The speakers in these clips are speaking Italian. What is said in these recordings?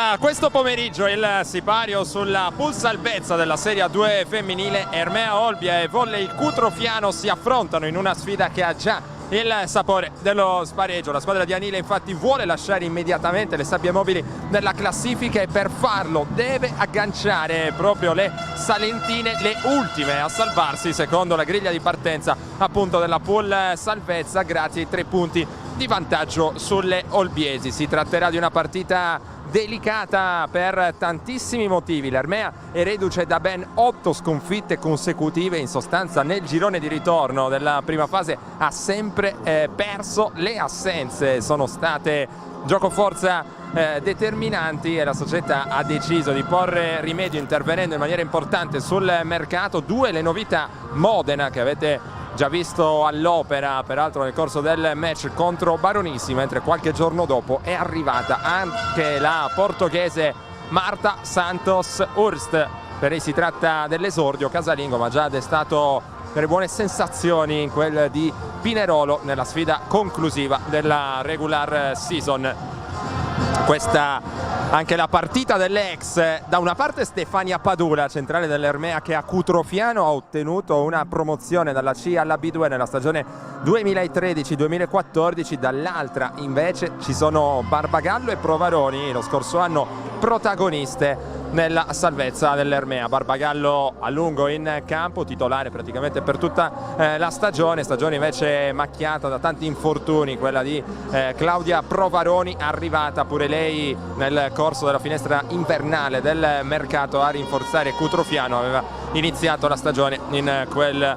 Da questo pomeriggio il sipario sulla pool salvezza della Serie A2 femminile. Ermea Olbia e Volley Cutrofiano si affrontano in una sfida che ha già il sapore dello spareggio. La squadra di Anile infatti vuole lasciare immediatamente le sabbie mobili nella classifica e per farlo deve agganciare proprio le salentine, le ultime a salvarsi secondo la griglia di partenza appunto della pool salvezza, grazie ai 3 punti di vantaggio sulle olbiesi. Si tratterà di una partita delicata per tantissimi motivi. L'Ermea è reduce da ben 8 sconfitte consecutive, in sostanza nel girone di ritorno della prima fase ha sempre perso. Le assenze sono state giocoforza determinanti e la società ha deciso di porre rimedio intervenendo in maniera importante sul mercato. 2 le novità: Modena, che avete già visto all'opera peraltro nel corso del match contro Baronisi, mentre qualche giorno dopo è arrivata anche la portoghese Marta Santos Hurst. Per lei si tratta dell'esordio casalingo, ma già ha destato delle buone sensazioni in quel di Pinerolo nella sfida conclusiva della regular season. Questa anche la partita delle ex. Da una parte Stefania Padula, centrale dell'Ermea, che a Cutrofiano ha ottenuto una promozione dalla C alla B2 nella stagione 2013-2014, dall'altra invece ci sono Barbagallo e Provaroni, lo scorso anno protagoniste nella salvezza dell'Ermea. Barbagallo a lungo in campo, titolare praticamente per tutta la stagione invece macchiata da tanti infortuni, quella di Claudia Provaroni, arrivata pure lei nel corso della finestra invernale del mercato a rinforzare Cutrofiano. Aveva iniziato la stagione in quel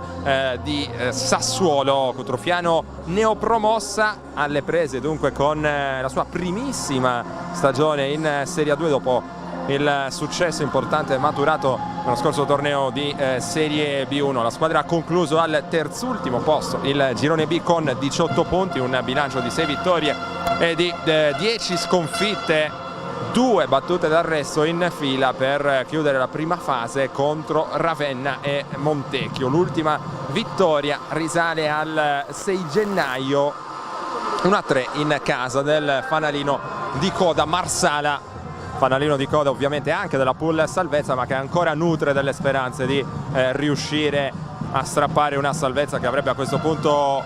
di Sassuolo. Cutrofiano neopromossa, alle prese dunque con la sua primissima stagione in Serie A2 dopo il successo importante maturato nello scorso torneo di Serie B1. La squadra ha concluso al terzultimo posto il girone B con 18 punti, un bilancio di 6 vittorie e di 10 sconfitte, 2 battute d'arresto in fila per chiudere la prima fase contro Ravenna e Montecchio. L'ultima vittoria risale al 6 gennaio, 1-3 in casa del fanalino di coda Marsala. Fanalino di coda ovviamente anche della pool salvezza, ma che ancora nutre delle speranze di riuscire a strappare una salvezza che avrebbe a questo punto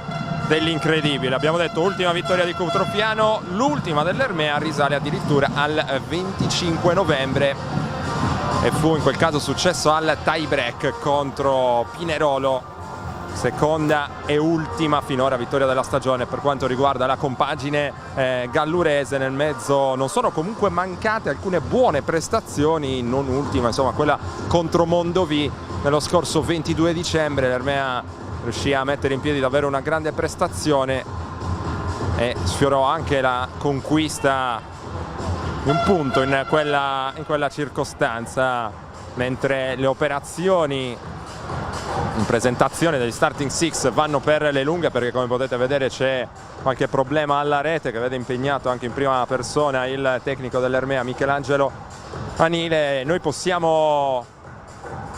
dell'incredibile. Abbiamo detto ultima vittoria di Cutrofiano, l'ultima dell'Ermea risale addirittura al 25 novembre e fu in quel caso successo al tie break contro Pinerolo. Seconda e ultima finora vittoria della stagione per quanto riguarda la compagine gallurese. Nel mezzo non sono comunque mancate alcune buone prestazioni, non ultima insomma quella contro Mondovì nello scorso 22 dicembre. L'Ermea riuscì a mettere in piedi davvero una grande prestazione e sfiorò anche la conquista di un punto in quella circostanza, mentre le operazioni in presentazione degli starting six vanno per le lunghe, perché come potete vedere c'è qualche problema alla rete che vede impegnato anche in prima persona il tecnico dell'Ermea Michelangelo Anile. Noi possiamo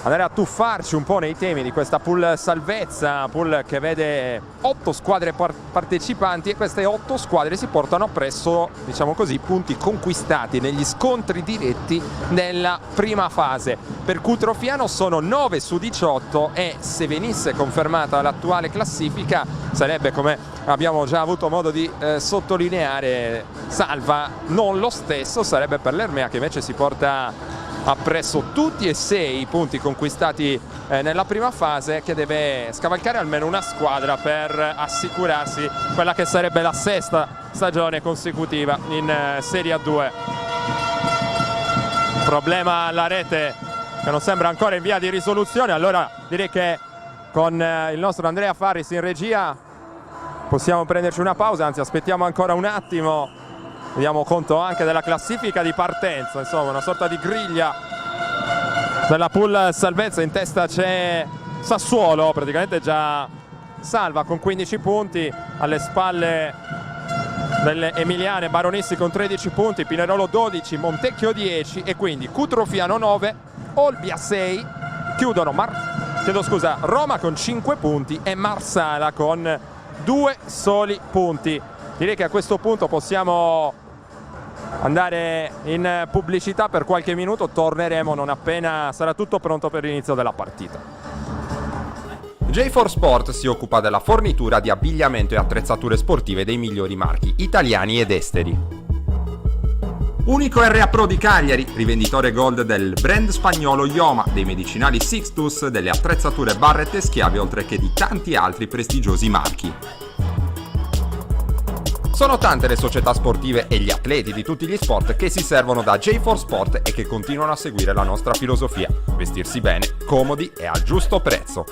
andare a tuffarci un po' nei temi di questa pool salvezza, pool che vede 8 squadre partecipanti, e queste 8 squadre si portano appresso, diciamo così, punti conquistati negli scontri diretti nella prima fase. Per Cutrofiano sono 9 su 18 e se venisse confermata l'attuale classifica sarebbe, come abbiamo già avuto modo di sottolineare, salva non lo stesso sarebbe per l'Ermea, che invece si porta appresso tutti e 6 i punti conquistati nella prima fase, che deve scavalcare almeno una squadra per assicurarsi quella che sarebbe la 6ª stagione consecutiva in Serie A2. Problema alla rete che non sembra ancora in via di risoluzione, allora direi che con il nostro Andrea Faris in regia possiamo prenderci una pausa, anzi aspettiamo ancora un attimo. Vediamo conto anche della classifica di partenza, insomma una sorta di griglia della pool salvezza. In testa c'è Sassuolo, praticamente già salva con 15 punti, alle spalle delle emiliane Baronissi con 13 punti, Pinerolo 12, Montecchio 10 e quindi Cutrofiano 9, Olbia 6, chiudono Roma con 5 punti e Marsala con 2 soli punti. Direi che a questo punto possiamo andare in pubblicità per qualche minuto, torneremo non appena sarà tutto pronto per l'inizio della partita. J4 Sport si occupa della fornitura di abbigliamento e attrezzature sportive dei migliori marchi italiani ed esteri. Unico RA Pro di Cagliari, rivenditore gold del brand spagnolo Ioma, dei medicinali Sixtus, delle attrezzature Barrett e Schiave, oltre che di tanti altri prestigiosi marchi. Sono tante le società sportive e gli atleti di tutti gli sport che si servono da J4 Sport e che continuano a seguire la nostra filosofia: vestirsi bene, comodi e al giusto prezzo.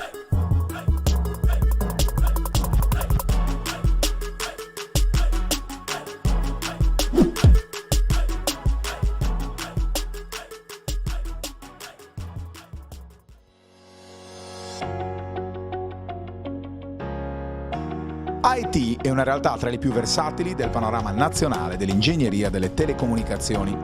IT è una realtà tra le più versatili del panorama nazionale dell'ingegneria delle telecomunicazioni.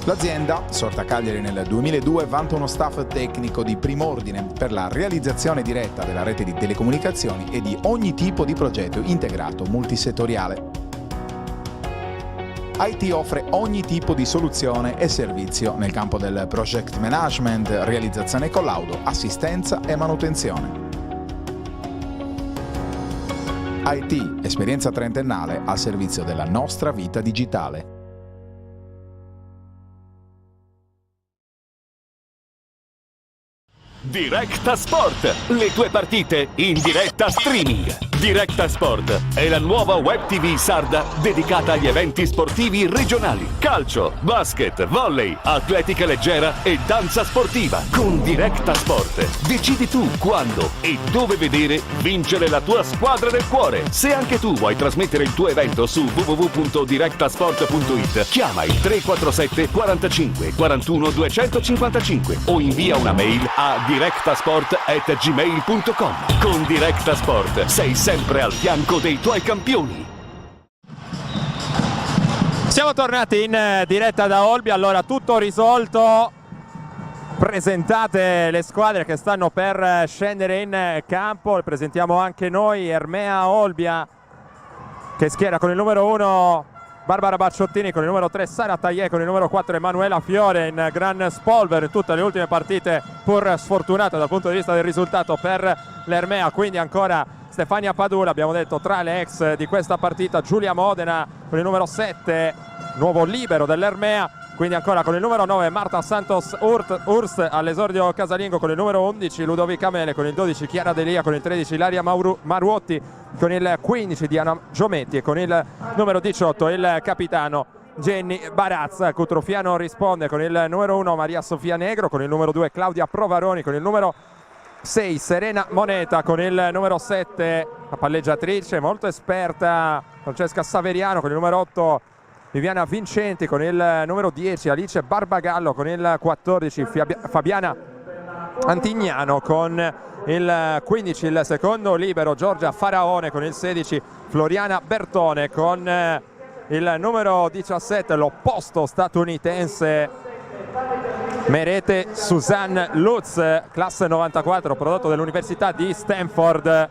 L'azienda, sorta a Cagliari nel 2002, vanta uno staff tecnico di prim'ordine per la realizzazione diretta della rete di telecomunicazioni e di ogni tipo di progetto integrato multisettoriale. IT offre ogni tipo di soluzione e servizio nel campo del project management, realizzazione e collaudo, assistenza e manutenzione. IT, esperienza trentennale al servizio della nostra vita digitale. Directa Sport, le tue partite in diretta streaming. Directa Sport è la nuova web TV sarda dedicata agli eventi sportivi regionali. Calcio, basket, volley, atletica leggera e danza sportiva. Con Directa Sport decidi tu quando e dove vedere vincere la tua squadra del cuore. Se anche tu vuoi trasmettere il tuo evento su www.directasport.it, chiama il 347 45 41 255 o invia una mail a directasport@gmail.com. Con Directa Sport sei sempre al fianco dei tuoi campioni. Siamo tornati in diretta da Olbia, allora tutto risolto, presentate le squadre che stanno per scendere in campo, le presentiamo anche noi. Ermea Olbia che schiera con il numero 1 Barbara Bacciottini, con il numero 3 Sara Tagliè, con il numero 4 Emanuela Fiore in gran spolver in tutte le ultime partite, pur sfortunate dal punto di vista del risultato per l'Ermea. Quindi ancora Stefania Padula, abbiamo detto tra le ex di questa partita, Giulia Modena con il numero 7, nuovo libero dell'Ermea. Quindi ancora con il numero 9 Marta Santos Urst all'esordio casalingo, con il numero 11 Ludovica Mele, con il 12 Chiara Delia, con il 13 Ilaria Maruotti, con il 15 Diana Giometti e con il numero 18 il capitano Jenny Barazza. Cutrufiano risponde con il numero 1 Maria Sofia Negro, con il numero 2 Claudia Provaroni, con il numero 6 Serena Moneta, con il numero 7 la palleggiatrice molto esperta Francesca Saveriano, con il numero 8 Viviana Vincenti, con il numero 10 Alice Barbagallo, con il 14 Fabiana Antignano, con il 15 il secondo libero Giorgia Faraone, con il 16 Floriana Bertone, con il numero 17 l'opposto statunitense Merete Suzanne Lutz, classe 94, prodotto dell'Università di Stanford.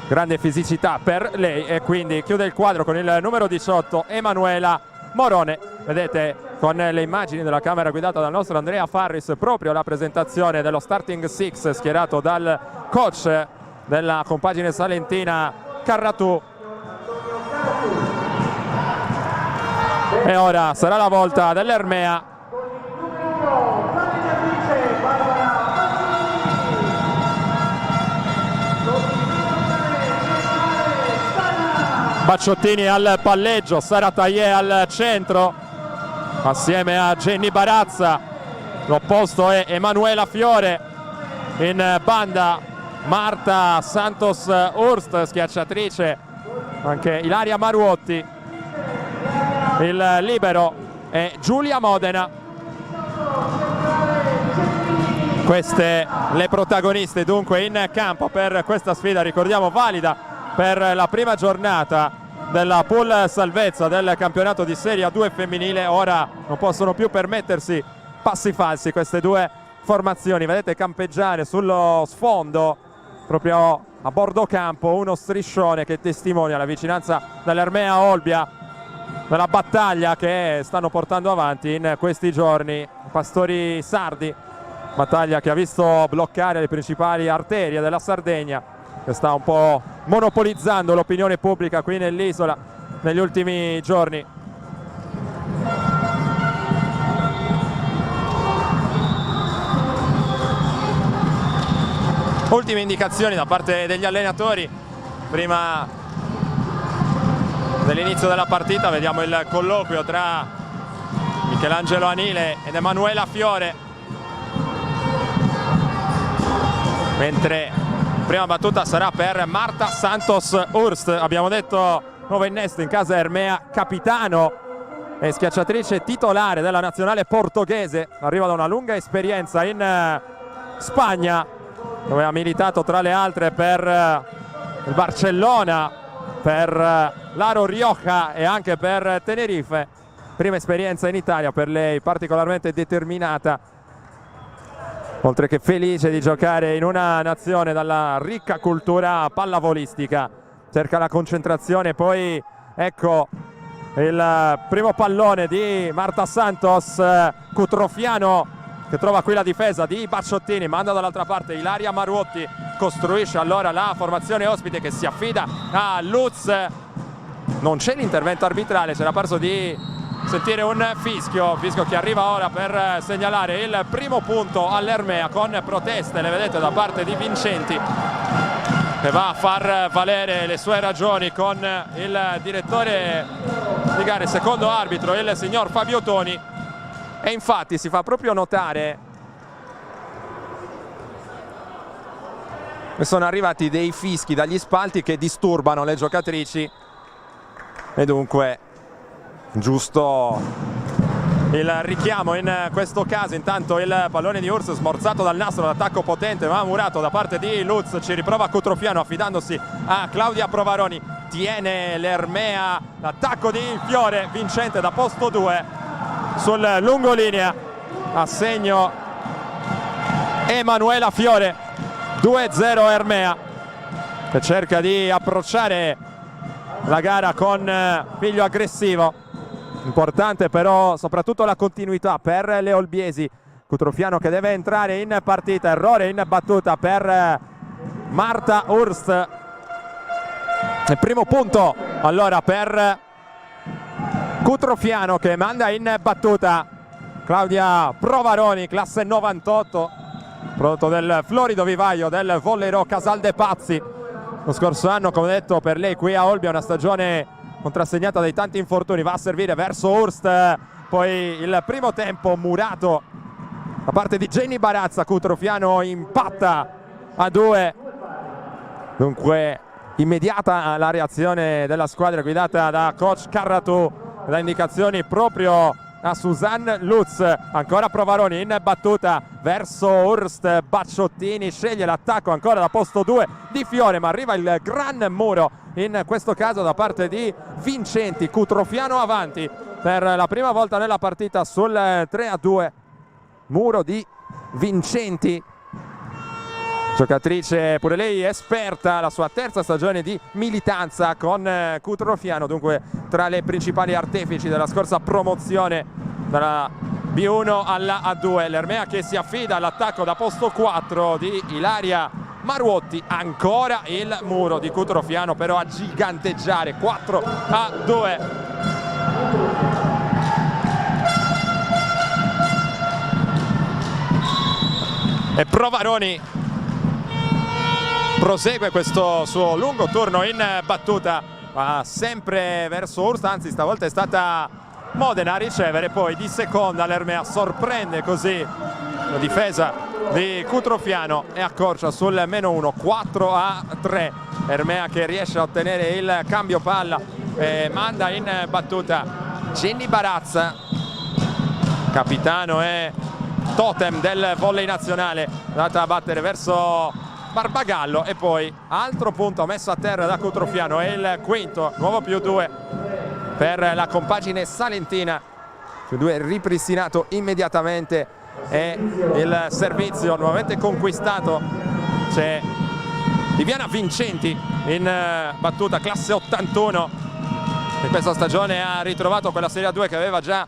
Grande fisicità per lei, e quindi chiude il quadro con il numero 18 Emanuela Morone. Vedete con le immagini della camera guidata dal nostro Andrea Farris proprio la presentazione dello starting six schierato dal coach della compagine salentina Carratù. E ora sarà la volta dell'Ermea. Bacciottini al palleggio, Sara Tagliè al centro assieme a Jenny Barazza. L'opposto è Emanuela Fiore, in banda Marta Santos Urst, schiacciatrice anche Ilaria Maruotti. Il libero è Giulia Modena. Queste le protagoniste dunque in campo per questa sfida, ricordiamo valida per la prima giornata della pool salvezza del campionato di Serie A2 femminile. Ora non possono più permettersi passi falsi queste due formazioni. Vedete campeggiare sullo sfondo, proprio a bordo campo, uno striscione che testimonia la vicinanza dell'Ermea Olbia della battaglia che stanno portando avanti in questi giorni i pastori sardi, battaglia che ha visto bloccare le principali arterie della Sardegna, che sta un po' monopolizzando l'opinione pubblica qui nell'isola negli ultimi giorni. Ultime indicazioni da parte degli allenatori prima dell'inizio della partita. Vediamo il colloquio tra Michelangelo Anile ed Emanuela Fiore, mentre la prima battuta sarà per Marta Santos Hurst. Abbiamo detto nuovo innesto in casa Ermea, capitano e schiacciatrice titolare della nazionale portoghese, arriva da una lunga esperienza in Spagna, dove ha militato tra le altre per il Barcellona, per l'Aro Rioja e anche per Tenerife. Prima esperienza in Italia per lei, particolarmente determinata, oltre che felice di giocare in una nazione dalla ricca cultura pallavolistica. Cerca la concentrazione, poi ecco il primo pallone di Marta Santos, Cutrofiano che trova qui la difesa di Bacciottini, manda dall'altra parte Ilaria Maruotti, costruisce allora la formazione ospite che si affida a Lutz. Non c'è l'intervento arbitrale, c'era parso di sentire un fischio che arriva ora per segnalare il primo punto all'Ermea, con proteste, le vedete, da parte di Vincenti, che va a far valere le sue ragioni con il direttore di gare, secondo arbitro, il signor Fabio Toni. E infatti si fa proprio notare che sono arrivati dei fischi dagli spalti che disturbano le giocatrici, e dunque giusto il richiamo in questo caso. Intanto il pallone di Hurst smorzato dal nastro, l'attacco potente ma murato da parte di Lutz, ci riprova Cutrofiano affidandosi a Claudia Provaroni, tiene l'Ermea, l'attacco di Fiore, vincente da posto 2 sul lungolinea, a segno Emanuela Fiore. 2-0 Ermea, che cerca di approcciare la gara con piglio aggressivo. Importante però soprattutto la continuità per le olbiesi. Cutrofiano che deve entrare in partita, errore in battuta per Marta Hurst. Il primo punto allora per Cutrofiano, che manda in battuta Claudia Provaroni, classe 98, prodotto del florido vivaio del Vollero Casaldepazzi. Lo scorso anno, come detto, per lei qui a Olbia una stagione contrassegnata dai tanti infortuni. Va a servire verso Hurst, poi il primo tempo murato da parte di Jenny Barazza. Cutrofiano impatta a 2, dunque immediata la reazione della squadra guidata da coach Carratù, da indicazioni proprio a Suzanne Lutz. Ancora Provaroni in battuta verso Hurst, Bacciottini sceglie l'attacco ancora da posto 2 di Fiore, ma arriva il gran muro in questo caso da parte di Vincenti. Cutrofiano avanti per la prima volta nella partita sul 3-2, muro di Vincenti, giocatrice pure lei esperta, la sua terza stagione di militanza con Cutrofiano, dunque tra le principali artefici della scorsa promozione dalla B1 alla A2. L'Ermea che si affida all'attacco da posto 4 di Ilaria Maruotti, ancora il muro di Cutrofiano però a giganteggiare, 4-2. E Provaroni prosegue questo suo lungo turno in battuta, va sempre verso Hurst, anzi stavolta è stata Modena a ricevere, poi di seconda l'Ermea sorprende così la difesa di Cutrofiano e accorcia sul -1, 4-3. Ermea che riesce a ottenere il cambio palla e manda in battuta Jenny Barazza, capitano e totem del volley nazionale, andata a battere verso Barbagallo. E poi altro punto messo a terra da Cutrofiano, è il quinto, nuovo +2 per la compagine salentina, +2 ripristinato immediatamente e il servizio nuovamente conquistato. C'è Viviana Vincenti in battuta, classe 81, in questa stagione ha ritrovato quella Serie A2 che aveva già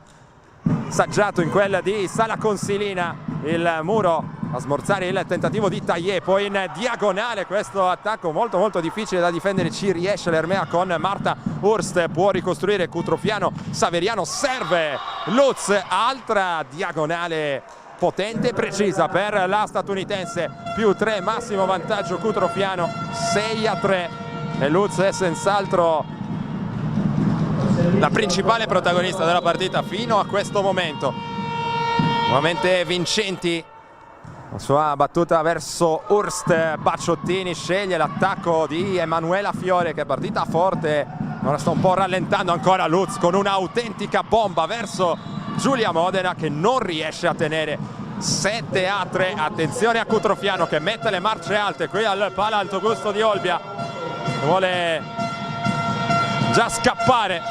saggiato in quella di Sala Consilina. Il muro a smorzare il tentativo di Taillé, poi in diagonale questo attacco molto difficile da difendere, ci riesce l'Ermea con Marta Hurst, può ricostruire Cutrofiano, Saveriano serve Lutz, altra diagonale potente e precisa per la statunitense, +3 massimo vantaggio Cutrofiano, 6-3 e Lutz è senz'altro la principale protagonista della partita fino a questo momento. Nuovamente Vincenti, la sua battuta verso Hurst, Bacciottini sceglie l'attacco di Emanuela Fiore che è partita forte, ora sta un po' rallentando ancora Lutz con un'autentica bomba verso Giulia Modena che non riesce a tenere. 7-3, attenzione a Cutrofiano che mette le marce alte qui al Pala Alto Gusto di Olbia, vuole già scappare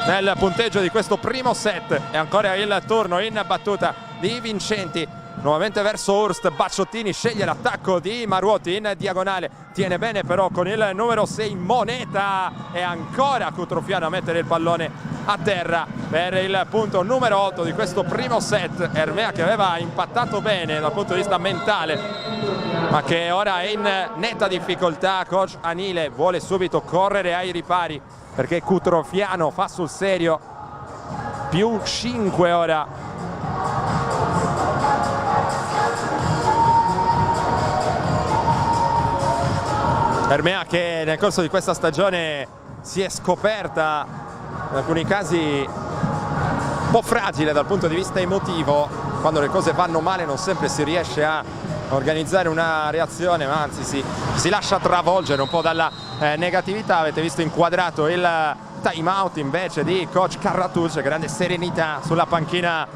nel punteggio di questo primo set e ancora il turno in battuta di Vincenti, nuovamente verso Hurst, Bacciottini sceglie l'attacco di Maruoti in diagonale, tiene bene però con il numero 6 Moneta e ancora Cutrofiano a mettere il pallone a terra per il punto numero 8 di questo primo set. Ermea che aveva impattato bene dal punto di vista mentale ma che ora è in netta difficoltà. Coach Anile vuole subito correre ai ripari perché Cutrofiano fa sul serio, +5 ora. Ermea che nel corso di questa stagione si è scoperta in alcuni casi un po' fragile dal punto di vista emotivo, quando le cose vanno male non sempre si riesce a organizzare una reazione, ma anzi si lascia travolgere un po' dalla negatività. Avete visto inquadrato il time out invece di coach Carratucci, grande serenità sulla panchina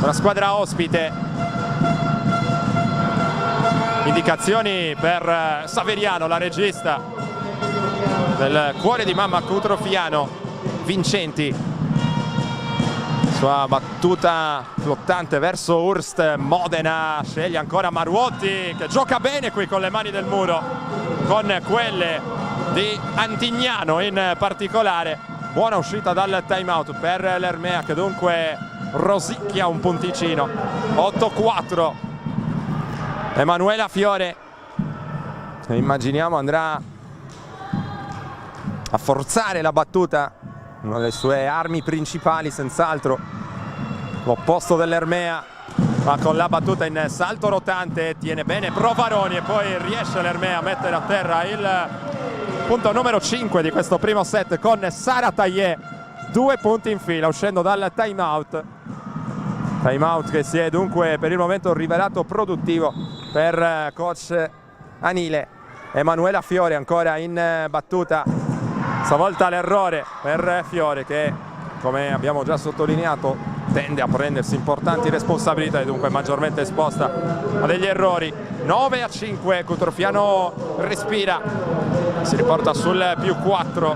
una squadra ospite. Indicazioni per Saveriano, la regista del cuore di mamma Cutrofiano, Vincenti, sua battuta flottante verso Hurst, Modena sceglie ancora Maruotti che gioca bene qui con le mani del muro, con quelle di Antignano in particolare. Buona uscita dal time out per l'Ermea che dunque rosicchia un punticino. 8-4. Emanuela Fiore, immaginiamo andrà a forzare la battuta, una delle sue armi principali senz'altro, l'opposto dell'Ermea, ma con la battuta in salto rotante tiene bene Provaroni e poi riesce l'Ermea a mettere a terra il punto numero 5 di questo primo set con Sara Taillé, 2 punti in fila uscendo dal time out. Time out che si è dunque per il momento rivelato produttivo per coach Anile. Emanuela Fiore ancora in battuta, stavolta l'errore per Fiore che, come abbiamo già sottolineato, tende a prendersi importanti responsabilità e dunque maggiormente esposta a degli errori. 9-5, Cutrofiano respira, si riporta sul +4.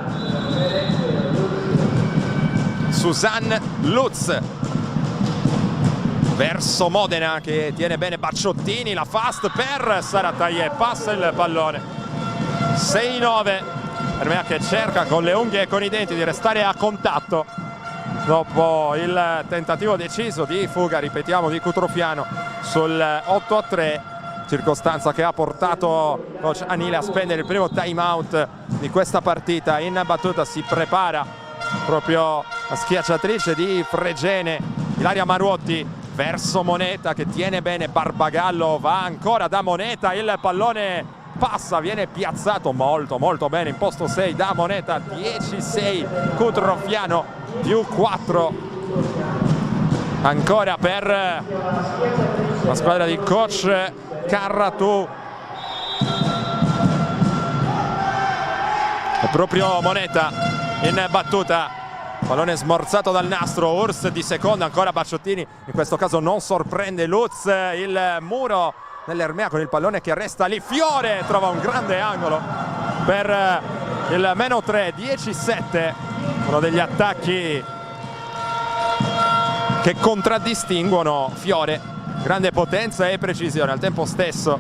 Suzanne Lutz verso Modena che tiene bene Bacciottini, la fast per Sara Taillé, passa il pallone. 6-9, Ermea che cerca con le unghie e con i denti di restare a contatto dopo il tentativo deciso di fuga, ripetiamo, di Cutrofiano sul 8-3, circostanza che ha portato coach Anile a spendere il primo time out di questa partita. In battuta si prepara proprio la schiacciatrice di Fregene, Ilaria Maruotti verso Moneta che tiene bene Barbagallo, va ancora da Moneta, il pallone passa, viene piazzato molto bene in posto 6 da Moneta. 10-6 Cutrofiano, +4 ancora per la squadra di coach Carratù. È proprio Moneta in battuta, pallone smorzato dal nastro. Hurst di seconda, ancora Bacciottini, in questo caso non sorprende Lutz, il muro dell'Ermea con il pallone che resta lì. Fiore trova un grande angolo per il -3. 10-7, uno degli attacchi che contraddistinguono Fiore, grande potenza e precisione al tempo stesso.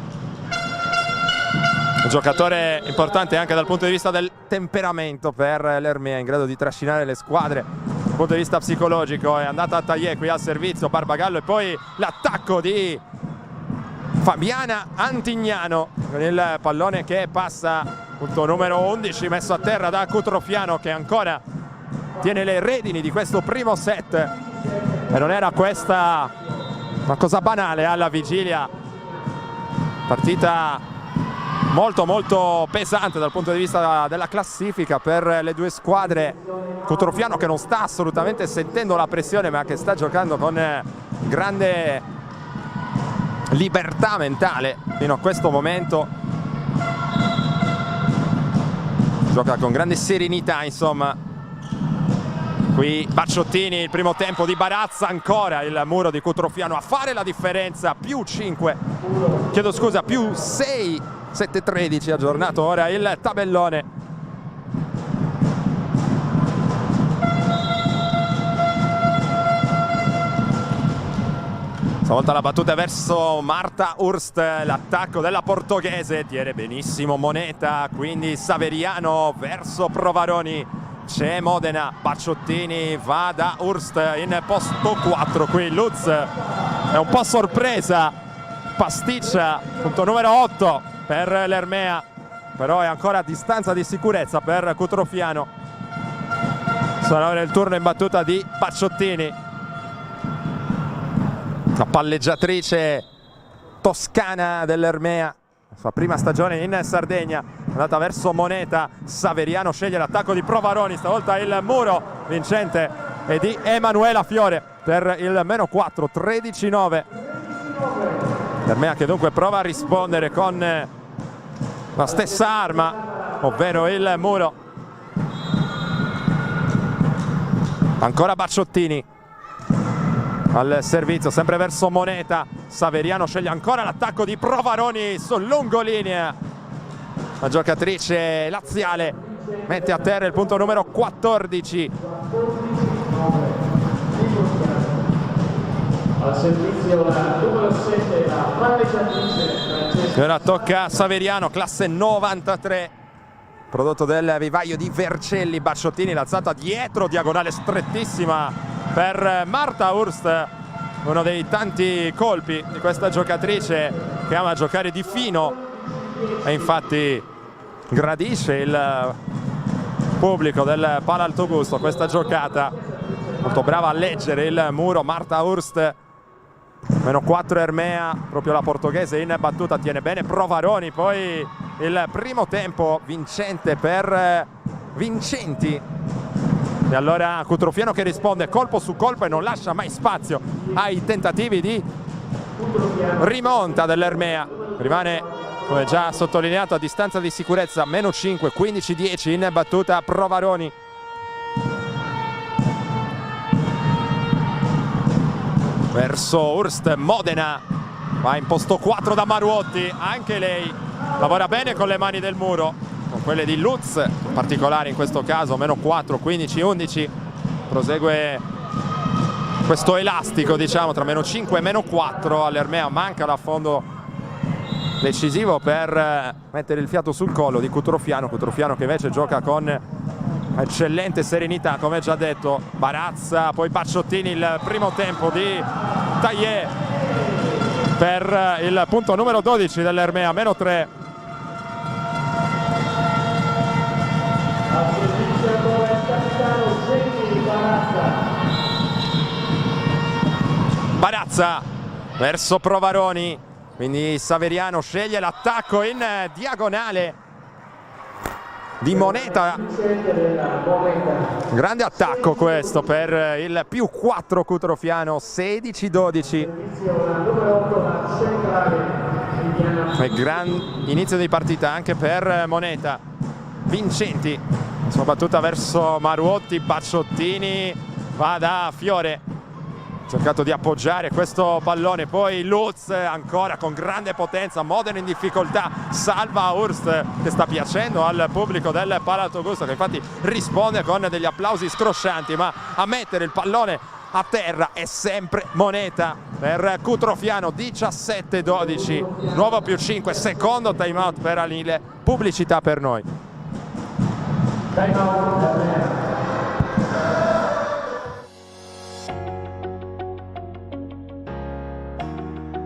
Un giocatore importante anche dal punto di vista del temperamento per l'Ermea, in grado di trascinare le squadre dal punto di vista psicologico. È andata a Tagliè qui al servizio, Barbagallo, e poi l'attacco di Fabiana Antignano con il pallone che passa, punto numero 11, messo a terra da Cutrofiano, che ancora tiene le redini di questo primo set, e non era questa una cosa banale alla vigilia. Partita molto molto pesante dal punto di vista della classifica per le due squadre. Cutrofiano che non sta assolutamente sentendo la pressione, ma che sta giocando con grande libertà mentale fino a questo momento, gioca con grande serenità, insomma. Qui Bacciottini, il primo tempo di Barazza, ancora il muro di Cutrofiano a fare la differenza, più 5, chiedo scusa, più 6, 7-13, aggiornato ora il tabellone. Stavolta la battuta è verso Marta Hurst, l'attacco della portoghese, tiene benissimo Moneta, quindi Saveriano verso Provaroni. C'è Modena, Bacciottini va da Hurst in posto 4, qui Lutz è un po' sorpresa, pasticcia, punto numero 8 per l'Ermea, però è ancora a distanza di sicurezza per Cutrofiano. Sarà ora il turno in battuta di Bacciottini, la palleggiatrice toscana dell'Ermea, sua prima stagione in Sardegna, è andata verso Moneta. Saveriano sceglie l'attacco di Provaroni, stavolta il muro vincente è di Emanuela Fiore per il meno 4, 13-9. L'Ermea che dunque prova a rispondere con la stessa arma, ovvero il muro. Ancora Bacciottini al servizio, sempre verso Moneta. Saveriano sceglie ancora l'attacco di Provaroni sul lungolinea. La giocatrice laziale mette a terra il punto numero 14. Al servizio la numero 7, la palleggiatrice Francesca. E ora tocca a Saveriano, classe 93, prodotto del vivaio di Vercelli. Bacciottini, l'alzata dietro, diagonale strettissima per Marta Hurst, uno dei tanti colpi di questa giocatrice che ama giocare di fino e infatti gradisce il pubblico del Palalto Gusto questa giocata. Molto brava a leggere il muro Marta Hurst. Meno 4 Ermea, proprio la portoghese in battuta, tiene bene Provaroni. Poi il primo tempo vincente per Vincenti. E allora Cutrofiano che risponde colpo su colpo e non lascia mai spazio ai tentativi di rimonta dell'Ermea. Rimane, come già sottolineato, a distanza di sicurezza, meno 5, 15-10 in battuta Provaroni. Verso Hurst, Modena va in posto 4 da Maruotti, anche lei lavora bene con le mani del muro, con quelle di Lutz in particolare in questo caso, meno 4, 15-11. Prosegue questo elastico, diciamo, tra meno 5 e meno 4 all'Ermea. Manca l'affondo decisivo per mettere il fiato sul collo di Cutrofiano. Cutrofiano che invece gioca con eccellente serenità, come già detto. Barazza, poi Bacciottini, il primo tempo di Tagliè per il punto numero 12 dell'Ermea, meno 3. Al servizio ancora il capitano Genni Barazza. Barazza verso Provaroni, quindi Saveriano sceglie l'attacco in diagonale di Moneta. Grande attacco questo per il più 4 Cutrofiano, 16-12. E gran inizio di partita anche per Moneta. Vincenti, sua battuta verso Maruotti. Bacciottini va da Fiore, cercato di appoggiare questo pallone, poi Lutz ancora con grande potenza. Modena in difficoltà, salva Hurst che sta piacendo al pubblico del Palalto Gusto, che infatti risponde con degli applausi scroscianti, ma a mettere il pallone a terra è sempre Moneta per Cutrofiano. 17-12, nuovo +5, secondo time out per Anile, pubblicità per noi. Time out Ermea.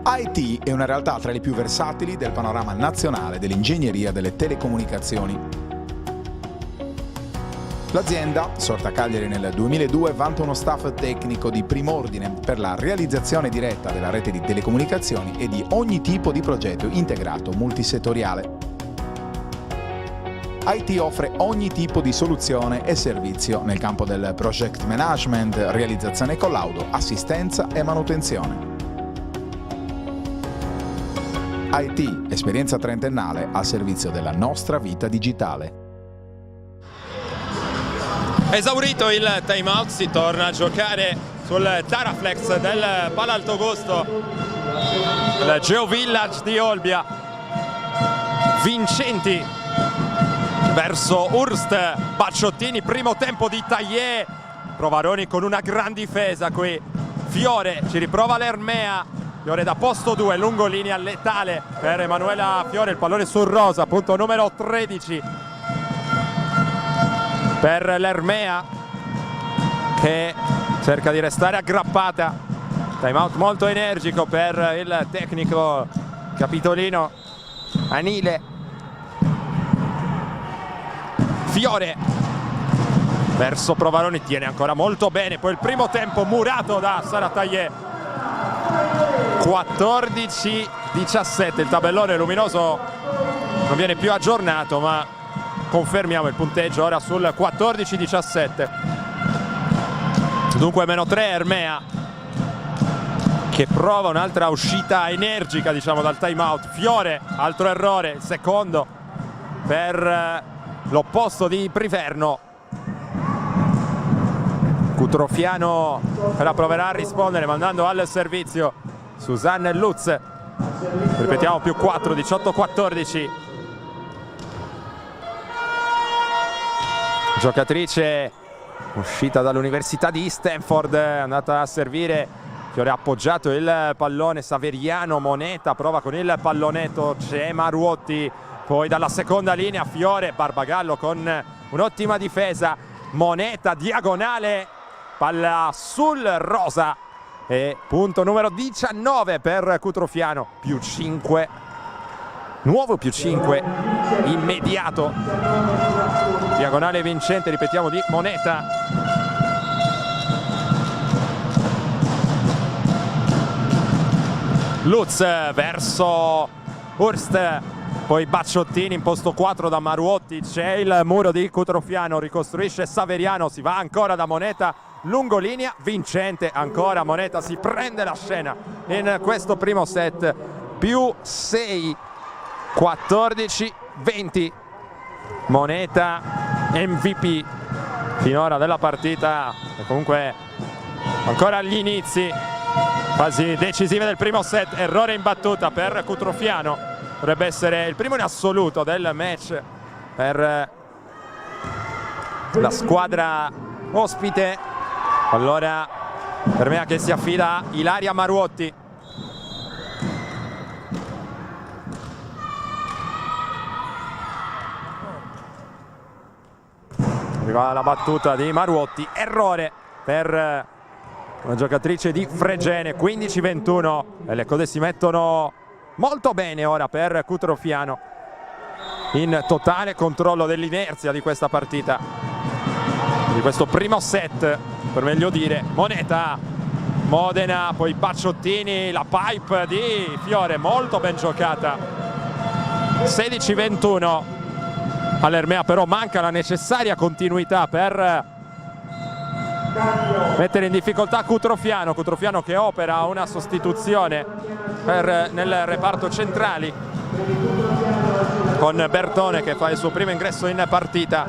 IT è una realtà tra le più versatili del panorama nazionale dell'ingegneria delle telecomunicazioni. L'azienda, sorta a Cagliari nel 2002, vanta uno staff tecnico di prim'ordine per la realizzazione diretta della rete di telecomunicazioni e di ogni tipo di progetto integrato multisettoriale. IT offre ogni tipo di soluzione e servizio nel campo del project management, realizzazione e collaudo, assistenza e manutenzione. IT, esperienza trentennale al servizio della nostra vita digitale. Esaurito il time out, si torna a giocare sul Taraflex del Palaltogosto, il Geo Village di Olbia. Vincenti verso Urst, Bacciottini, primo tempo di Taglier, Provaroni con una gran difesa qui, Fiore ci riprova l'Ermea, Fiore da posto 2, lungolinea letale per Emanuela Fiore, il pallone su Rosa, punto numero 13 per l'Ermea che cerca di restare aggrappata. Time out molto energico per il tecnico capitolino Anile. Fiore verso Provaroni, tiene ancora molto bene, poi il primo tempo murato da Sara Taglier. 14-17, il tabellone luminoso non viene più aggiornato, ma confermiamo il punteggio ora sul 14-17. Dunque -3 Ermea che prova un'altra uscita energica, diciamo, dal time out. Fiore, altro errore, il secondo per l'opposto di Priverno. Cutrofiano la proverà a rispondere mandando al servizio Susanne Lutz. Ripetiamo +4, 18-14. Giocatrice uscita dall'Università di Stanford, è andata a servire. Fiore ha appoggiato il pallone, Saveriano, Moneta prova con il pallonetto, c'è Maruotti, poi dalla seconda linea Fiore, Barbagallo con un'ottima difesa, Moneta diagonale, palla sul Rosa e punto numero 19 per Cutrofiano, +5, nuovo +5 immediato, diagonale vincente, ripetiamo, di Moneta. Lutz verso Urst, poi Bacciottini in posto 4 da Maruotti, c'è il muro di Cutrofiano, ricostruisce Saveriano, si va ancora da Moneta, lungolinea vincente, ancora Moneta si prende la scena in questo primo set, +6, 14-20, Moneta MVP finora della partita e comunque ancora agli inizi, fasi decisive del primo set. Errore in battuta per Cutrofiano, dovrebbe essere il primo in assoluto del match per la squadra ospite. Allora Ermea che si affida a Ilaria Maruotti. Arriva la battuta di Maruotti, errore per una giocatrice di Fregene, 15-21 e le cose si mettono molto bene ora per Cutrofiano, in totale controllo dell'inerzia di questa partita, di questo primo set per meglio dire. Moneta, Modena, poi Bacciottini, la pipe di Fiore molto ben giocata, 16-21 all'Ermea, però manca la necessaria continuità per mettere in difficoltà Cutrofiano. Cutrofiano che opera una sostituzione nel reparto centrali con Bertone che fa il suo primo ingresso in partita.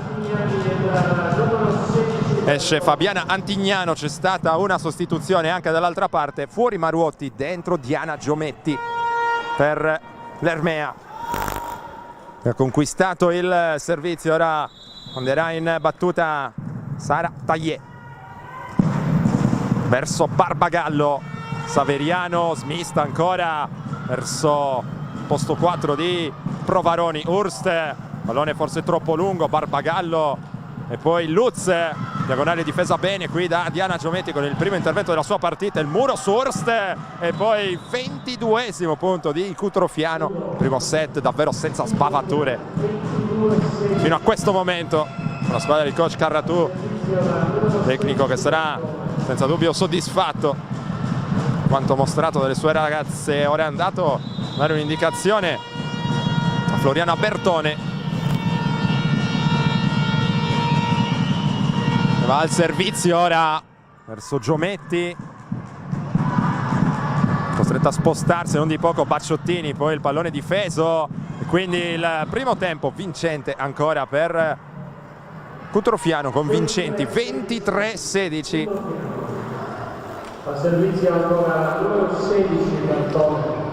Esce Fabiana Antignano, c'è stata una sostituzione anche dall'altra parte, fuori Maruotti, dentro Diana Giometti per l'Ermea. Ha conquistato il servizio, ora manderà in battuta Sara Taglier. verso Barbagallo, Saveriano smista ancora verso posto 4 di Provaroni, Hurst, pallone forse troppo lungo, Barbagallo e poi Lutz, diagonale difesa bene qui da Diana Giometti con il primo intervento della sua partita, il muro su Hurst e poi 22esimo punto di Cutrofiano, primo set davvero senza spavature fino a questo momento, la squadra di coach Carratù, tecnico che sarà senza dubbio soddisfatto quanto mostrato dalle sue ragazze. Ora è andato a dare un'indicazione a Floriana Bertone, va al servizio ora verso Giometti, costretta a spostarsi non di poco Bacciottini, poi il pallone difeso e quindi il primo tempo vincente ancora per Cutrofiano, convincenti 23-16. Al servizio ancora numero 16 Bertone.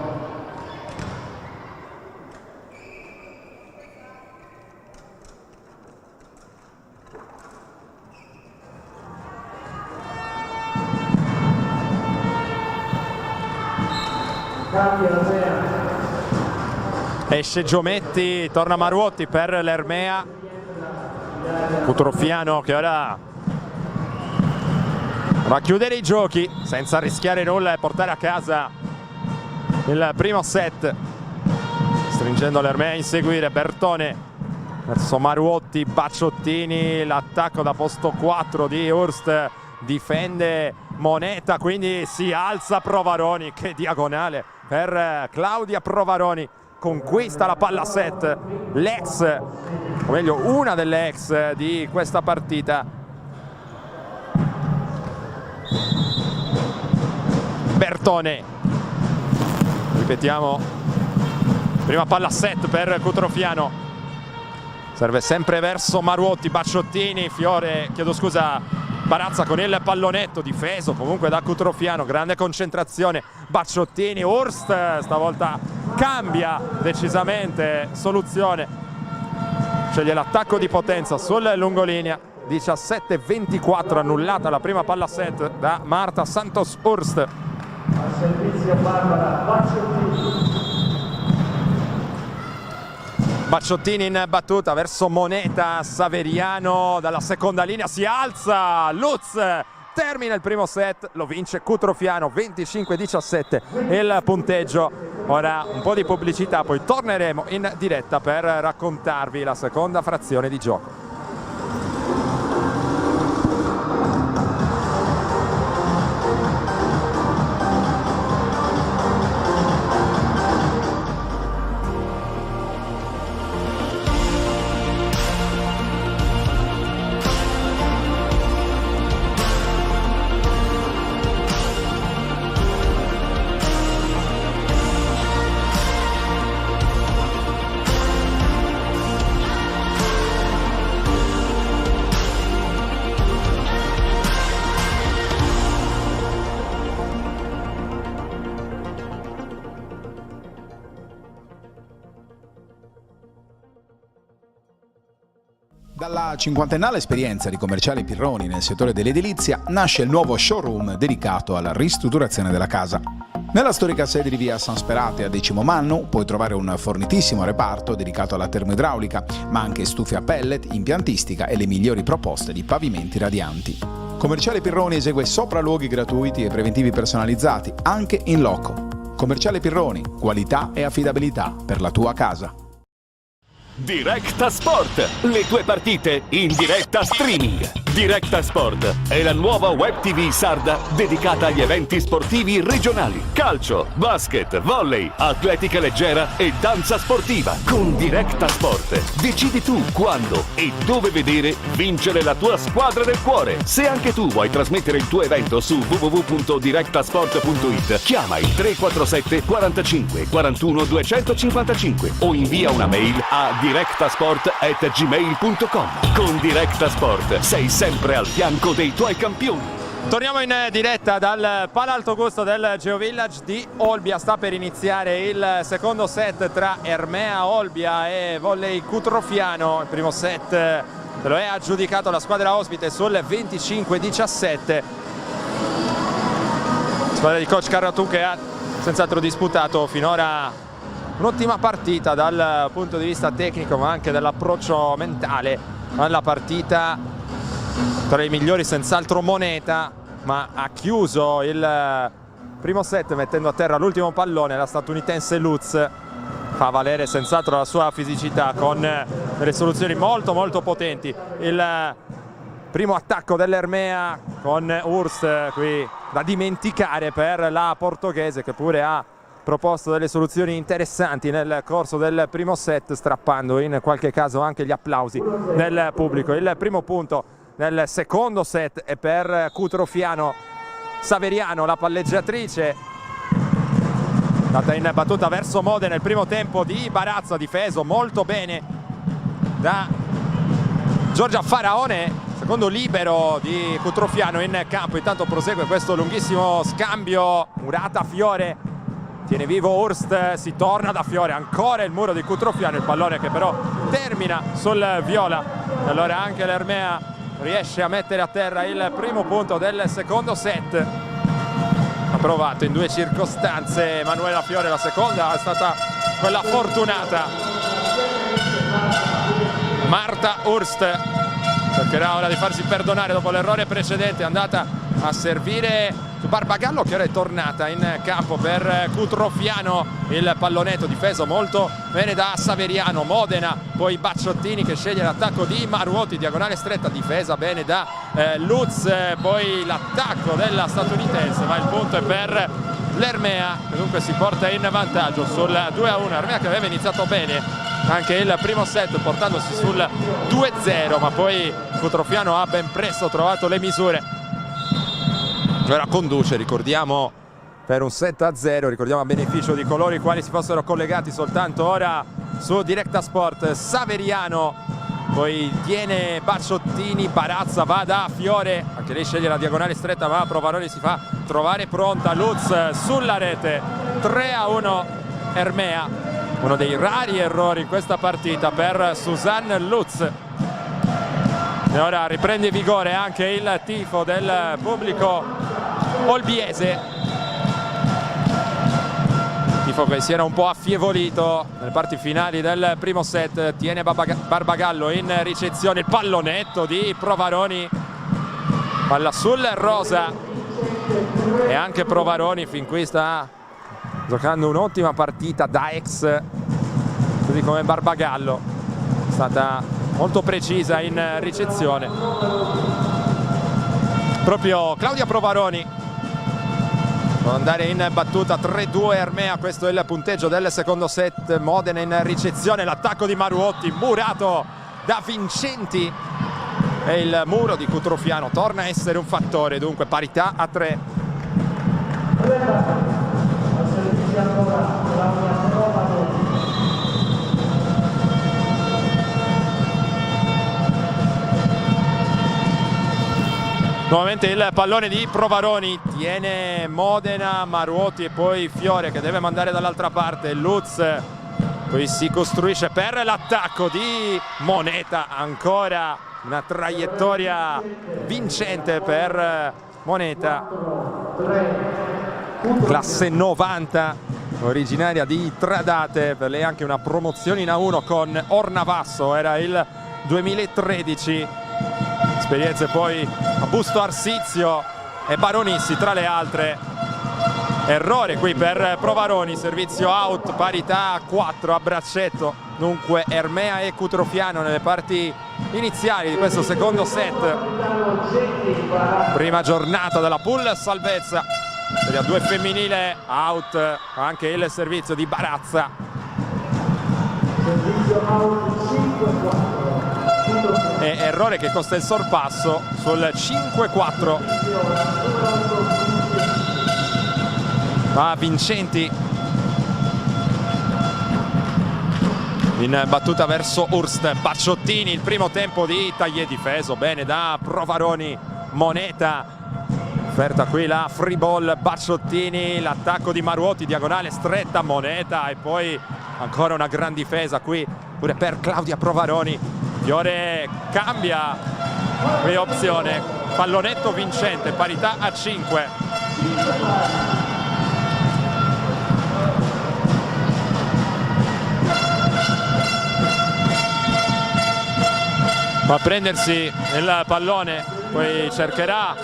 Cambia l'Ermea. Esce Giometti, torna Maruotti per l'Ermea. Cutrofiano che ora va a chiudere i giochi senza rischiare nulla e portare a casa il primo set, stringendo l'Ermea a inseguire. Bertone verso Maruotti, Bacciottini, l'attacco da posto 4 di Hurst, difende Moneta, quindi si alza Provaroni, che diagonale per Claudia Provaroni, conquista la palla set, l'ex, o meglio una delle ex di questa partita. Bertone, ripetiamo, prima palla set per Cutrofiano, serve sempre verso Maruotti, Bacciottini, Barazza con il pallonetto, difeso comunque da Cutrofiano, grande concentrazione, Bacciottini, Hurst stavolta cambia decisamente soluzione, sceglie l'attacco di potenza sul lungolinea. 17-24, annullata la prima palla set da Marta Santos Hurst. Al servizio Barbara Bacciottini. Bacciottini in battuta verso Moneta, Saveriano dalla seconda linea si alza, Lutz termina il primo set, lo vince Cutrofiano 25-17 il punteggio. Ora un po' di pubblicità, poi torneremo in diretta per raccontarvi la seconda frazione di gioco. Dalla cinquantennale esperienza di Commerciale Pirroni nel settore dell'edilizia nasce il nuovo showroom dedicato alla ristrutturazione della casa. Nella storica sede di via San Sperate a Decimo Mannu puoi trovare un fornitissimo reparto dedicato alla termoidraulica, ma anche stufe a pellet, impiantistica e le migliori proposte di pavimenti radianti. Commerciale Pirroni esegue sopralluoghi gratuiti e preventivi personalizzati, anche in loco. Commerciale Pirroni, qualità e affidabilità per la tua casa. Directa Sport, le tue partite in diretta streaming. Directa Sport è la nuova web TV sarda dedicata agli eventi sportivi regionali. Calcio, basket, volley, atletica leggera e danza sportiva. Con Directa Sport decidi tu quando e dove vedere vincere la tua squadra del cuore. Se anche tu vuoi trasmettere il tuo evento su www.directasport.it, chiama il 347 45 41 255 o invia una mail a directasport@gmail.com. Con Directa Sport sei sempre al fianco dei tuoi campioni. Torniamo in diretta dal Palalto Gusto del Geovillage di Olbia. Sta per iniziare il secondo set tra Ermea Olbia e Volley Cutrofiano. Il primo set lo è aggiudicato la squadra ospite sul 25-17. squadra di coach Carratù, che ha senz'altro disputato finora un'ottima partita dal punto di vista tecnico, ma anche dall'approccio mentale alla partita. Tra i migliori senz'altro Moneta, ma ha chiuso il primo set mettendo a terra l'ultimo pallone la statunitense Lutz. Fa valere senz'altro la sua fisicità con delle soluzioni molto potenti. Il primo attacco dell'Ermea con Hurst qui da dimenticare per la portoghese, che pure ha proposto delle soluzioni interessanti nel corso del primo set, strappando in qualche caso anche gli applausi del pubblico. Il primo punto nel secondo set è per Cutrofiano Saveriano, la palleggiatrice, data in battuta verso Modena. Il primo tempo di Barazza, difeso molto bene da Giorgia Faraone, secondo libero di Cutrofiano in campo. Intanto prosegue questo lunghissimo scambio Murata-Fiore, tiene vivo Hurst, si torna da Fiore, ancora il muro di Cutrofiano, il pallone che però termina sul viola. E allora anche l'Ermea riesce a mettere a terra il primo punto del secondo set. Ha provato in due circostanze Emanuela Fiore, la seconda è stata quella fortunata. Marta Hurst cercherà ora di farsi perdonare dopo l'errore precedente, è andata a servire su Barbagallo, che ora è tornata in campo per Cutrofiano. Il pallonetto difeso molto bene da Saveriano. Modena, poi Bacciottini che sceglie l'attacco di Maruoti, diagonale stretta, difesa bene da Lutz, poi l'attacco della statunitense, ma il punto è per l'Ermea, che dunque si porta in vantaggio sul 2-1. Ermea che aveva iniziato bene anche il primo set portandosi sul 2-0, ma poi Cutrofiano ha ben presto trovato le misure. Ora conduce, ricordiamo, per un 7-0, ricordiamo a beneficio di coloro i quali si fossero collegati soltanto ora su Directa Sport, Saveriano, poi tiene Bacciottini, Barazza va da Fiore, anche lei sceglie la diagonale stretta, ma Provaroni si fa trovare pronta. Lutz sulla rete, 3-1 Ermea, uno dei rari errori in questa partita per Susanne Lutz. E ora riprende vigore anche il tifo del pubblico olbiese, tifo che si era un po' affievolito nelle parti finali del primo set. Tiene Barbagallo in ricezione, il pallonetto di Provaroni, palla sul rosa, e anche Provaroni fin qui sta giocando un'ottima partita da ex, così come Barbagallo, è stata molto precisa in ricezione. Proprio Claudia Provaroni può andare in battuta. 3-2 Ermea, questo è il punteggio del secondo set. Modena in ricezione, l'attacco di Maruotti, murato da Vincenti, e il muro di Cutrofiano torna a essere un fattore, dunque parità a 3. Nuovamente il pallone di Provaroni, tiene Modena, Maruoti e poi Fiore che deve mandare dall'altra parte. Lutz poi si costruisce per l'attacco di Moneta, ancora una traiettoria vincente per Moneta, classe 90, originaria di Tradate, per lei anche una promozione in A1 con Ornavasso, era il 2013. Esperienze poi a Busto Arsizio e Baronissi tra le altre. Errore qui per Provaroni, servizio out, parità a 4 a braccetto. Dunque Ermea e Cutrofiano nelle parti iniziali di questo secondo set. Prima giornata della pool salvezza. Serie A2 femminile, out anche il servizio di Barazza. Servizio out 5-4. E errore che costa il sorpasso sul 5-4. Va Vincenti in battuta verso Hurst. Bacciottini, il primo tempo di Taglier, difeso bene da Provaroni. Moneta, offerta qui la free ball. Bacciottini, l'attacco di Maruoti, diagonale stretta, Moneta, e poi ancora una gran difesa qui pure per Claudia Provaroni. Fiore cambia qui opzione, pallonetto vincente, parità a 5. Va a prendersi il pallone, poi cercherà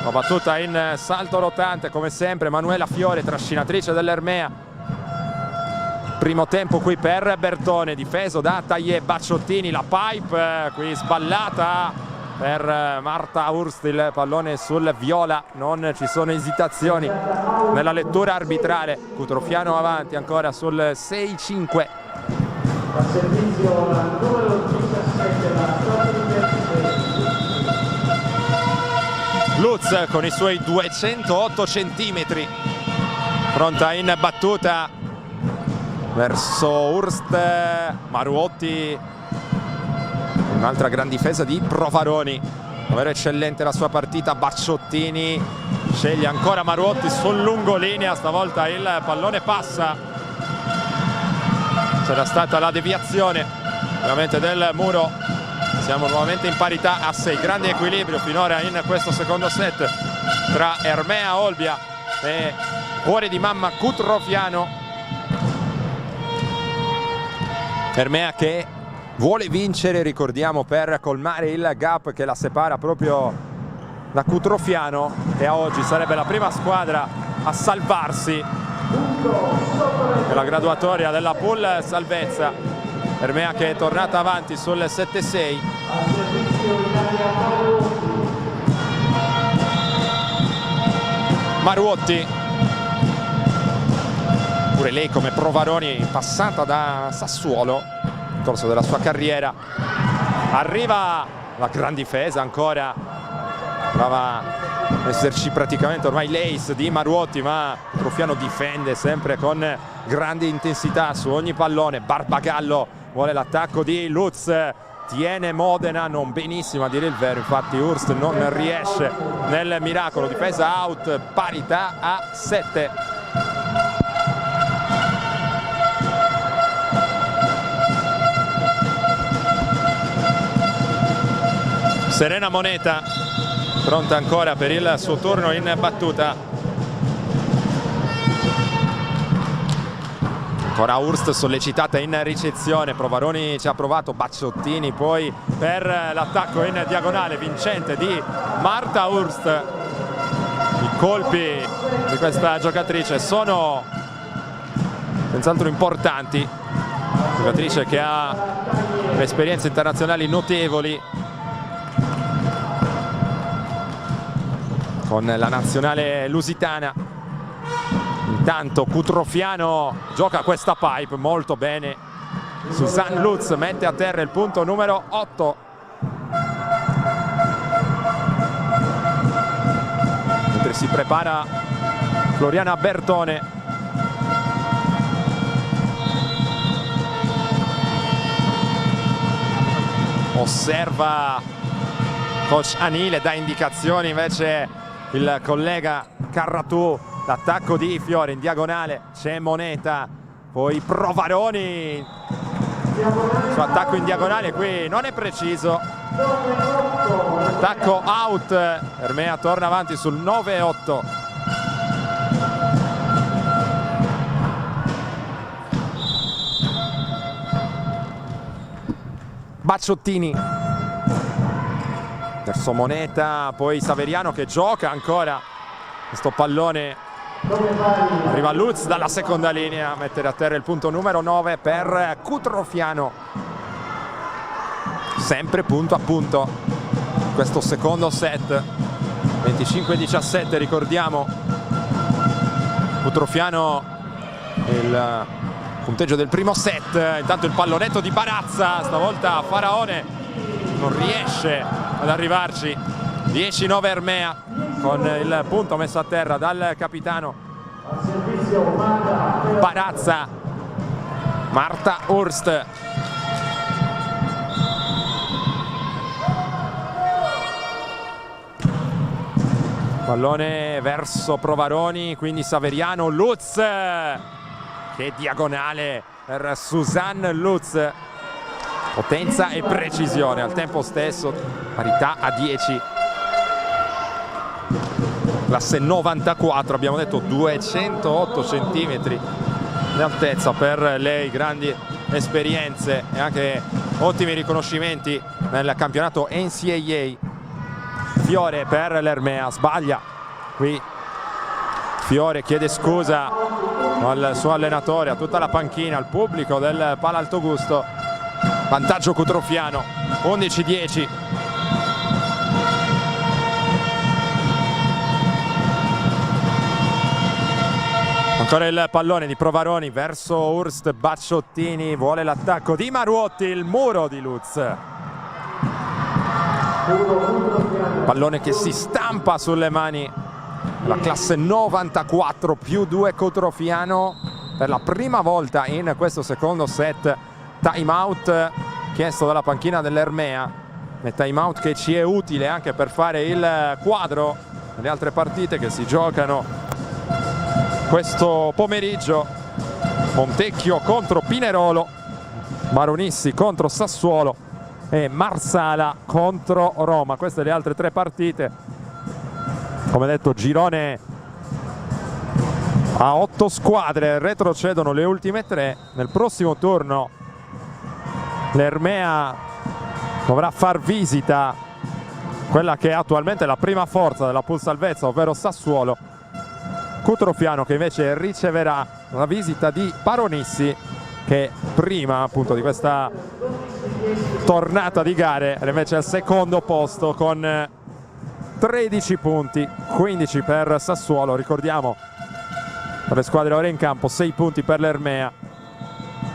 la battuta in salto rotante come sempre. Manuela Fiore, trascinatrice dell'Ermea. Primo tempo qui per Bertone, difeso da Tagliè. Bacciottini, la pipe qui sballata per Marta Hurst, il pallone sul viola, non ci sono esitazioni nella lettura arbitrale. Cutrofiano avanti ancora sul 6-5. A servizio la numero 17, la Lutz con i suoi 208 centimetri, pronta in battuta verso Hurst. Maruotti, un'altra gran difesa di Provaroni, davvero eccellente la sua partita. Bacciottini sceglie ancora Maruotti sul lungolinea, stavolta il pallone passa, c'era stata la deviazione veramente del muro. Siamo nuovamente in parità a 6, grande equilibrio finora in questo secondo set tra Ermea Olbia e Cuore di Mamma Cutrofiano. Ermea che vuole vincere, ricordiamo, per colmare il gap che la separa proprio da Cutrofiano, e a oggi sarebbe la prima squadra a salvarsi nella graduatoria della pool salvezza. Ermea che è tornata avanti sul 7-6. Maruotti, pure lei come Provaroni passata da Sassuolo nel corso della sua carriera. Arriva la gran difesa ancora, prova a esserci praticamente ormai l'ace di Maruotti, ma Cutrofiano difende sempre con grande intensità su ogni pallone. Barbagallo vuole l'attacco di Lutz, tiene Modena, non benissimo a dire il vero, infatti Hurst non riesce nel miracolo. Difesa out, parità a 7. Serena Moneta pronta ancora per il suo turno in battuta. Ancora Hurst sollecitata in ricezione, Provaroni ci ha provato. Bacciottini poi per l'attacco in diagonale vincente di Marta Hurst. I colpi di questa giocatrice sono senz'altro importanti, giocatrice che ha esperienze internazionali notevoli con la nazionale lusitana. Intanto Cutrofiano gioca questa pipe molto bene. Susanne Lutz mette a terra il punto numero 8. Mentre si prepara Floriana Bertone. Osserva coach Anile, dà indicazioni invece il collega Carratù. L'attacco di Fiore in diagonale, c'è Moneta, poi Provaroni, il suo attacco in diagonale qui non è preciso. Attacco out, Ermea torna avanti sul 9-8. Bacciottini verso Moneta, poi Saveriano che gioca ancora questo pallone. Arriva Lutz dalla seconda linea a mettere a terra il punto numero 9 per Cutrofiano. Sempre punto a punto questo secondo set, 25-17 ricordiamo. Cutrofiano il punteggio del primo set. Intanto il pallonetto di Barazza, stavolta Faraone non riesce ad arrivarci. 10-9 Ermea con il punto messo a terra dal capitano Barazza. Marta Hurst. Pallone verso Provaroni, quindi Saveriano. Lutz, che diagonale per Susanne Lutz. Potenza e precisione al tempo stesso, parità a 10. classe 94, abbiamo detto 208 centimetri di altezza per lei, grandi esperienze e anche ottimi riconoscimenti nel campionato NCAA. Fiore per l'Ermea, sbaglia qui Fiore, chiede scusa al suo allenatore, a tutta la panchina, al pubblico del Palaltogusto. Vantaggio Cutrofiano, 11-10. Ancora il pallone di Provaroni verso Hurst, Bacciottini, vuole l'attacco di Maruotti, il muro di Lutz. Pallone che si stampa sulle mani, la classe 94 più 2 Cutrofiano per la prima volta in questo secondo set. Time out chiesto dalla panchina dell'Ermea, e time out che ci è utile anche per fare il quadro delle altre partite che si giocano questo pomeriggio. Montecchio contro Pinerolo, Maronissi contro Sassuolo e Marsala contro Roma. Queste le altre tre partite. Come detto, girone a 8 squadre, retrocedono le ultime 3. Nel prossimo turno l'Ermea dovrà far visita quella che è attualmente la prima forza della Pool Salvezza, ovvero Sassuolo. Cutrofiano che invece riceverà la visita di Paronissi, che prima appunto di questa tornata di gare era invece al secondo posto con 13 punti, 15 per Sassuolo. Ricordiamo, per le squadre ora in campo, 6 punti per l'Ermea,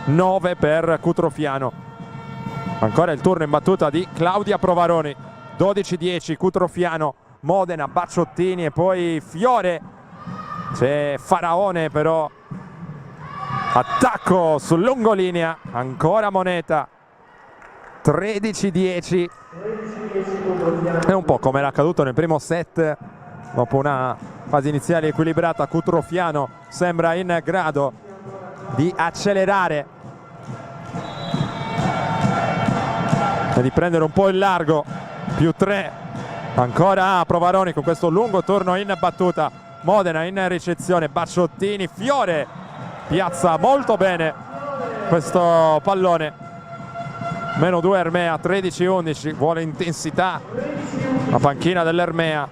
9 per Cutrofiano. Ancora il turno in battuta di Claudia Provaroni, 12-10 Cutrofiano, Modena, Bacciottini e poi Fiore. C'è Faraone però, attacco sul lungolinea, ancora Moneta, 13-10. È un po' come era accaduto nel primo set, dopo una fase iniziale equilibrata. Cutrofiano sembra in grado di accelerare e di prendere un po' il largo. Più 3 ancora Provaroni con questo lungo turno in battuta. Modena in ricezione, Bacciottini, Fiore piazza molto bene questo pallone. Meno 2 Ermea, 13-11, vuole intensità la panchina dell'Ermea.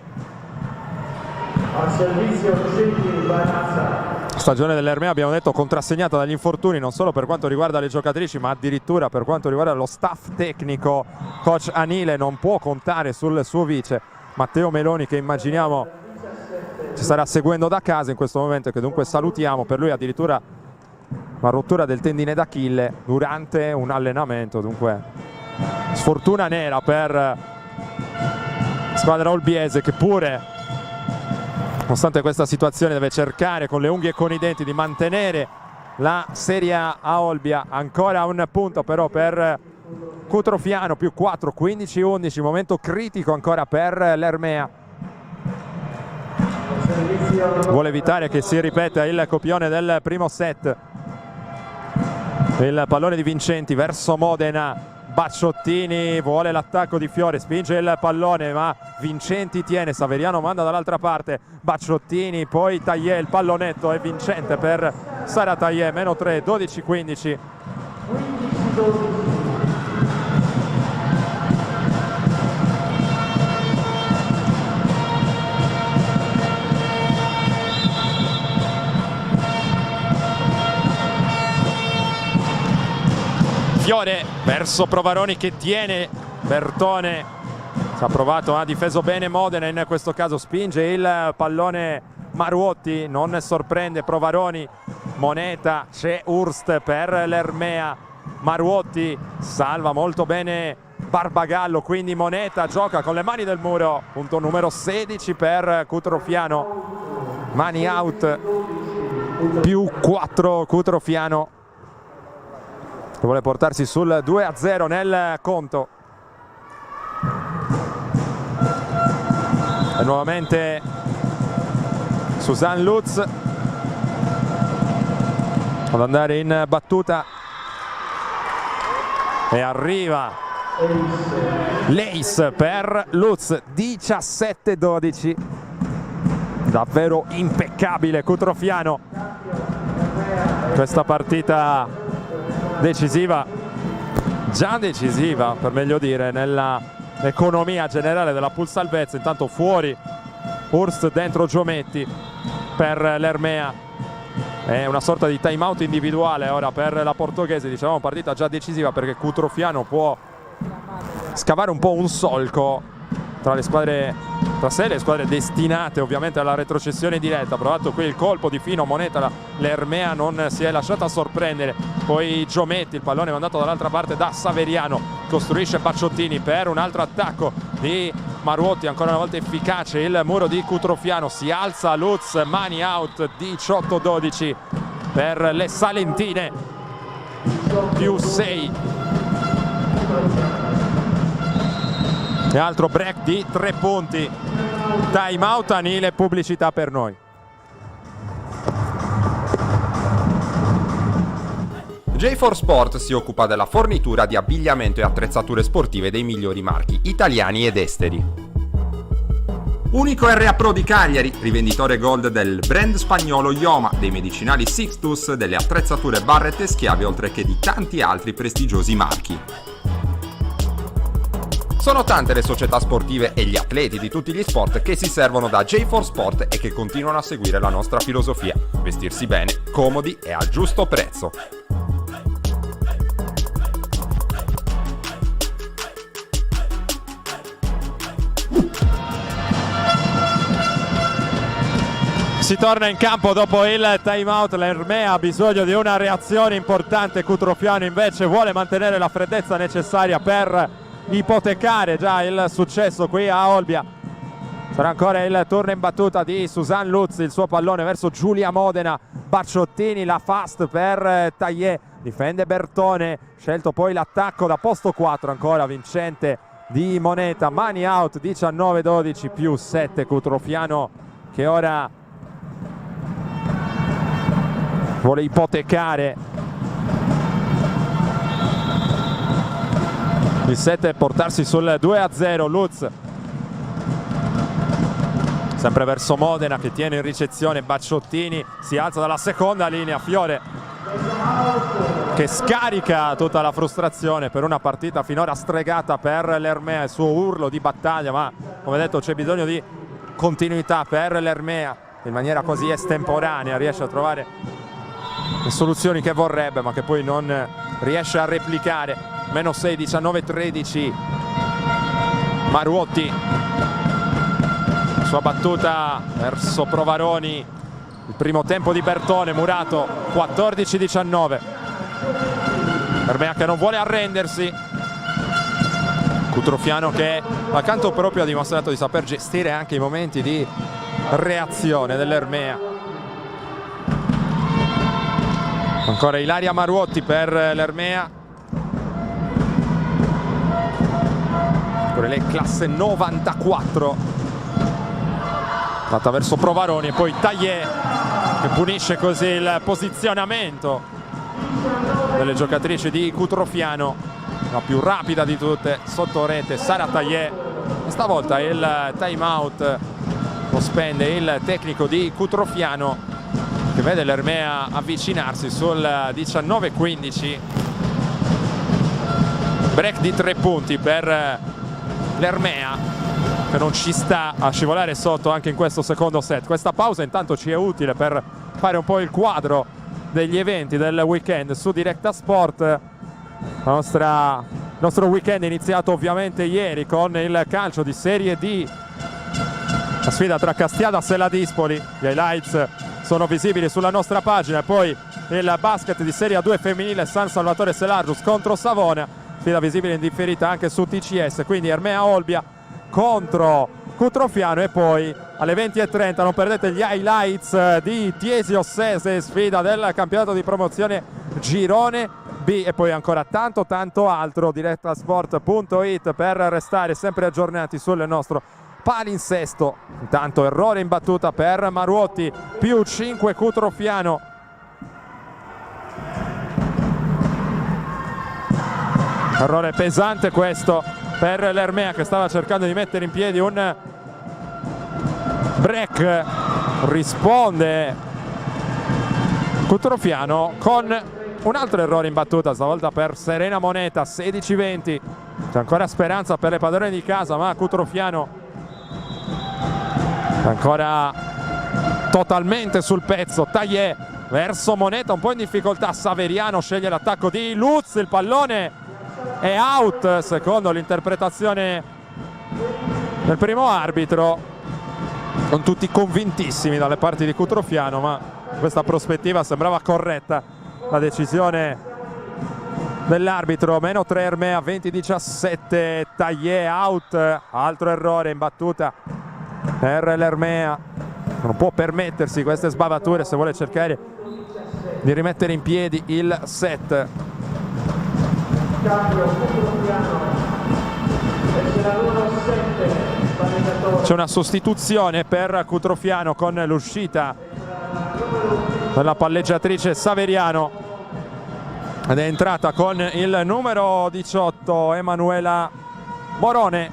Stagione dell'Ermea, abbiamo detto, contrassegnata dagli infortuni, non solo per quanto riguarda le giocatrici ma addirittura per quanto riguarda lo staff tecnico. Coach Anile non può contare sul suo vice Matteo Meloni, che immaginiamo ci starà seguendo da casa in questo momento, che dunque salutiamo. Per lui addirittura una rottura del tendine d'Achille durante un allenamento, dunque sfortuna nera per la squadra olbiese, che pure, nonostante questa situazione, deve cercare con le unghie e con i denti di mantenere la Serie A Olbia. Ancora un punto però per Cutrofiano, più 4, 15-11, momento critico ancora per l'Ermea. Vuole evitare che si ripeta il copione del primo set. Il pallone di Vincenti verso Modena, Bacciottini vuole l'attacco di Fiore, spinge il pallone ma Vincenti tiene, Saveriano manda dall'altra parte, Bacciottini, poi Taillé, il pallonetto è vincente per Sara Taillé. Meno 3, 12-15. Fiore verso Provaroni che tiene Bertone, ci ha provato, ha difeso bene Modena, in questo caso spinge il pallone Maruotti, non sorprende Provaroni. Moneta, c'è Hurst per l'Ermea, Maruotti salva molto bene Barbagallo, quindi Moneta gioca con le mani del muro. Punto numero 16 per Cutrofiano, mani out, più 4 Cutrofiano, che vuole portarsi sul 2-0 nel conto. E nuovamente Suzanne Lutz ad andare in battuta e arriva l'ace per Lutz, 17-12. davvero impeccabile Cutrofiano. Questa partita decisiva, già decisiva per meglio dire, nella economia generale della Pool Salvezza. Intanto fuori Hurst, dentro Giometti per l'Ermea. È una sorta di time out individuale ora per la portoghese. Dicevamo partita già decisiva perché Cutrofiano può scavare un po' un solco tra le squadre, tra sé e le squadre destinate ovviamente alla retrocessione diretta. Provato qui il colpo di Fino Moneta, l'Ermea non si è lasciata sorprendere. Poi Giometti, il pallone mandato dall'altra parte da Saveriano, costruisce Bacciottini per un altro attacco di Maruotti, ancora una volta efficace il muro di Cutrofiano, si alza Lutz, mani out, 18-12 per le Salentine, più 6. E altro break di 3 punti, time out, Anile, pubblicità per noi. J4 Sport si occupa della fornitura di abbigliamento e attrezzature sportive dei migliori marchi italiani ed esteri. Unico RA Pro di Cagliari, rivenditore gold del brand spagnolo Ioma, dei medicinali Sixtus, delle attrezzature Barrett e Schiave, oltre che di tanti altri prestigiosi marchi. Sono tante le società sportive e gli atleti di tutti gli sport che si servono da J4 Sport e che continuano a seguire la nostra filosofia: vestirsi bene, comodi e al giusto prezzo. Si torna in campo dopo il time out, l'Ermea ha bisogno di una reazione importante, Cutrofiano invece vuole mantenere la freddezza necessaria per ipotecare già il successo qui a Olbia. Sarà ancora il turno in battuta di Susan Lutz, il suo pallone verso Giulia Modena, Bacciottini, la fast per Taillé, difende Bertone, scelto poi l'attacco da posto 4 ancora vincente di Moneta, mani out, 19-12 più 7, Cutrofiano che ora vuole ipotecare il 7 e portarsi sul 2-0. Lutz sempre verso Modena che tiene in ricezione Bacciottini, si alza dalla seconda linea, Fiore che scarica tutta la frustrazione per una partita finora stregata per l'Ermea, il suo urlo di battaglia, ma come detto c'è bisogno di continuità per l'Ermea, in maniera così estemporanea riesce a trovare le soluzioni che vorrebbe ma che poi non riesce a replicare. Meno 6, 19-13 Maruotti, sua battuta verso Provaroni, il primo tempo di Bertone, Murato, 14-19. Ermea che non vuole arrendersi, Cutrofiano che accanto proprio ha dimostrato di saper gestire anche i momenti di reazione dell'Ermea. Ancora Ilaria Maruotti per l'Ermea, per lei classe 94, fatta verso Provaroni e poi Taillé che punisce così il posizionamento delle giocatrici di Cutrofiano, la più rapida di tutte sotto rete Sara Taillé. E stavolta il time out lo spende il tecnico di Cutrofiano che vede l'Ermea avvicinarsi sul 19-15. Break di 3 punti per l'Ermea che non ci sta a scivolare sotto anche in questo secondo set. Questa pausa intanto ci è utile per fare un po' il quadro degli eventi del weekend su Directa Sport. Il nostro weekend è iniziato ovviamente ieri con il calcio di Serie D, la sfida tra Castiada e Ladispoli. Gli highlights sono visibili sulla nostra pagina, e poi il basket di Serie A2 femminile, San Salvatore Selargius contro Savona, sfida visibile in differita anche su TCS. Quindi Ermea Olbia contro Cutrofiano, e poi alle 20:30 non perdete gli highlights di Tiesi Ossese, sfida del campionato di promozione Girone B, e poi ancora tanto altro. Direttasport.it per restare sempre aggiornati sul nostro palinsesto. Intanto errore in battuta per Maruotti, più 5 Cutrofiano. Errore pesante questo per l'Ermea che stava cercando di mettere in piedi un break risponde Cutrofiano con un altro errore in battuta, stavolta per Serena Moneta. 16-20, c'è ancora speranza per le padrone di casa, ma Cutrofiano ancora totalmente sul pezzo. Taillé verso Moneta, un po' in difficoltà. Saveriano sceglie l'attacco di Lutz, il pallone è out secondo l'interpretazione del primo arbitro. Sono tutti convintissimi dalle parti di Cutrofiano, ma questa prospettiva sembrava corretta. La decisione dell'arbitro, -3 Ermea, 20-17, Taillé out, altro errore in battuta per l'Ermea. Non può permettersi queste sbavature se vuole cercare di rimettere in piedi il set. C'è una sostituzione per Cutrofiano con l'uscita della palleggiatrice Saveriano ed è entrata con il numero 18 Emanuela Morone.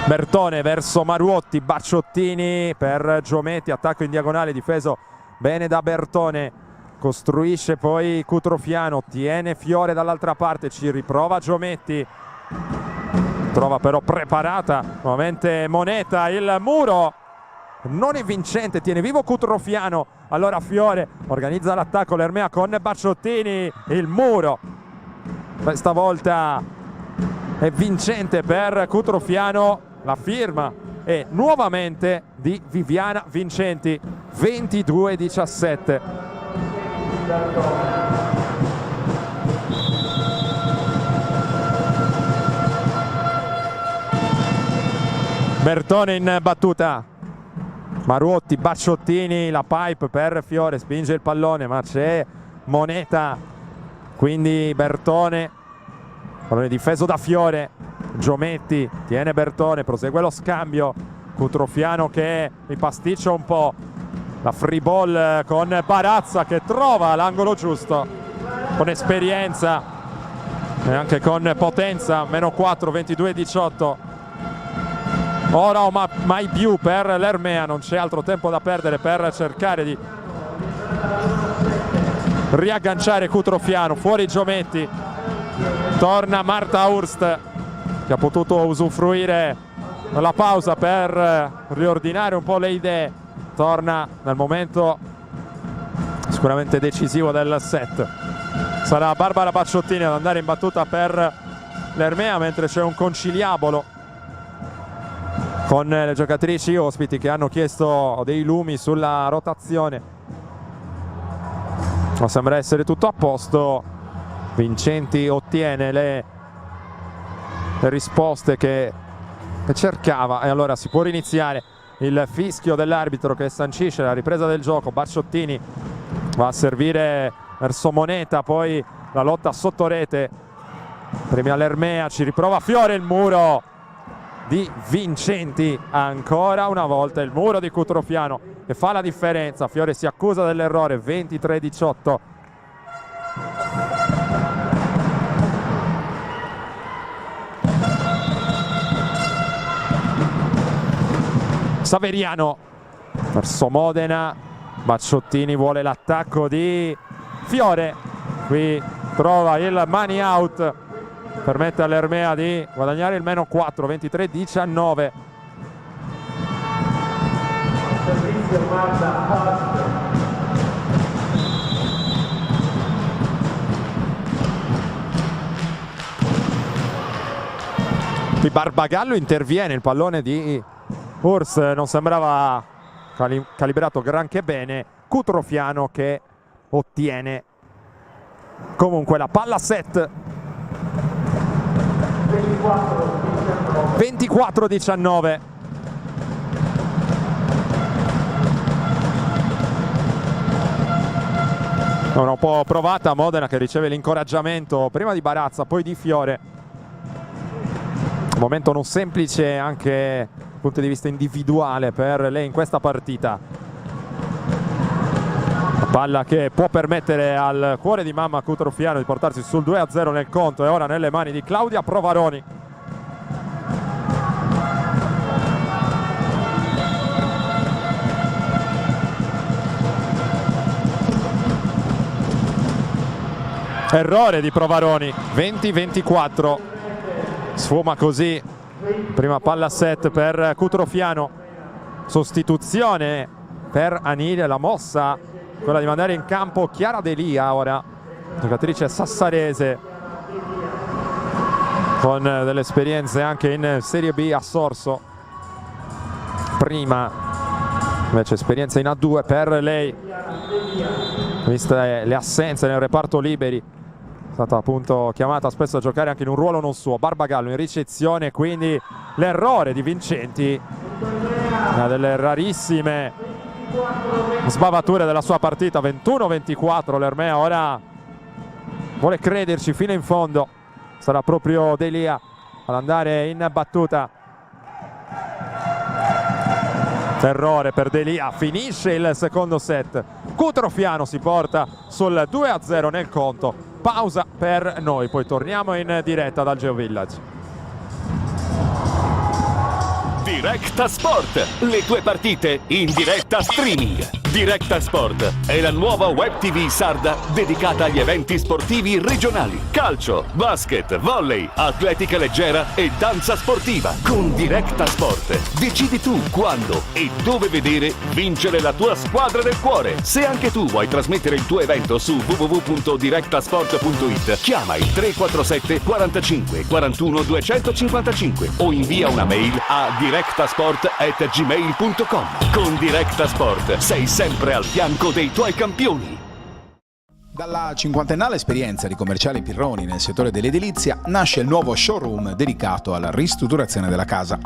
Bertone verso Maruotti, Bacciottini per Giometti, attacco in diagonale difeso bene da Bertone, costruisce poi Cutrofiano, tiene Fiore dall'altra parte, ci riprova Giometti, trova però preparata nuovamente Moneta, il muro non è vincente, tiene vivo Cutrofiano, allora Fiore organizza l'attacco, l'Ermea con Bacciottini, il muro questa volta è vincente per Cutrofiano, la firma è nuovamente di Viviana Vincenti. 22-17. Bertone in battuta, Maruotti, Bacciottini, la pipe per Fiore, spinge il pallone ma c'è Moneta, quindi Bertone, pallone difeso da Fiore, Giometti tiene Bertone, prosegue lo scambio, Cutrofiano che ripasticcia un po', la free ball con Barazza che trova l'angolo giusto con esperienza e anche con potenza. -4, 22-18. Ora o mai più per l'Ermea, non c'è altro tempo da perdere per cercare di riagganciare Cutrofiano. Fuori Giometti, torna Marta Hurst che ha potuto usufruire della pausa per riordinare un po' le idee, torna nel momento sicuramente decisivo del set. Sarà Barbara Bacciottini ad andare in battuta per l'Ermea, mentre c'è un conciliabolo con le giocatrici ospiti che hanno chiesto dei lumi sulla rotazione. Ma sembra essere tutto a posto. Vincenti ottiene le risposte che cercava e allora si può riniziare. Il fischio dell'arbitro che sancisce la ripresa del gioco. Bacciottini va a servire verso Moneta, poi la lotta sotto rete, premi all'Ermea, ci riprova Fiore, il muro di Vincenti, ancora una volta il muro di Cutrofiano che fa la differenza. Fiore si accusa dell'errore. 23-18. Saveriano verso Modena, Bacciottini vuole l'attacco di Fiore, qui trova il money out, permette all'Ermea di guadagnare il -4, 23-19. Qui Barbagallo interviene, il pallone di Hurst non sembrava calibrato granché bene. Cutrofiano che ottiene comunque la palla set. 24-19. Un po' provata Modena che riceve l'incoraggiamento prima di Barazza, poi di Fiore. Un momento non semplice anche dal punto di vista individuale per lei in questa partita. La palla che può permettere al cuore di mamma Cutrofiano di portarsi sul 2-0 nel conto, e ora nelle mani di Claudia Provaroni. Errore di Provaroni, 20-24, sfuma così, prima palla a set per Cutrofiano, sostituzione per Anile, la mossa, quella di mandare in campo Chiara Delia ora, giocatrice sassarese, con delle esperienze anche in Serie B a Sorso, prima invece esperienza in A2 per lei, viste le assenze nel reparto liberi, è stata appunto chiamata spesso a giocare anche in un ruolo non suo. Barbagallo in ricezione, quindi l'errore di Vincenti, una delle rarissime sbavature della sua partita. 21-24, l'Ermea ora vuole crederci fino in fondo, sarà proprio Delia ad andare in battuta. Errore per Delia, finisce il secondo set. Cutrofiano si porta sul 2-0 nel conto. Pausa per noi, poi torniamo in diretta dal GeoVillage. Directa Sport, le tue partite in diretta streaming. Directa Sport è la nuova web TV sarda dedicata agli eventi sportivi regionali. Calcio, basket, volley, atletica leggera e danza sportiva. Con Directa Sport decidi tu quando e dove vedere vincere la tua squadra del cuore. Se anche tu vuoi trasmettere il tuo evento su www.directasport.it, chiama il 347 45 41 255 o invia una mail a directasport@gmail.com. Con Directa Sport sei sempre al fianco dei tuoi campioni. Dalla cinquantennale esperienza di Commerciale Pirroni nel settore dell'edilizia nasce il nuovo showroom dedicato alla ristrutturazione della casa.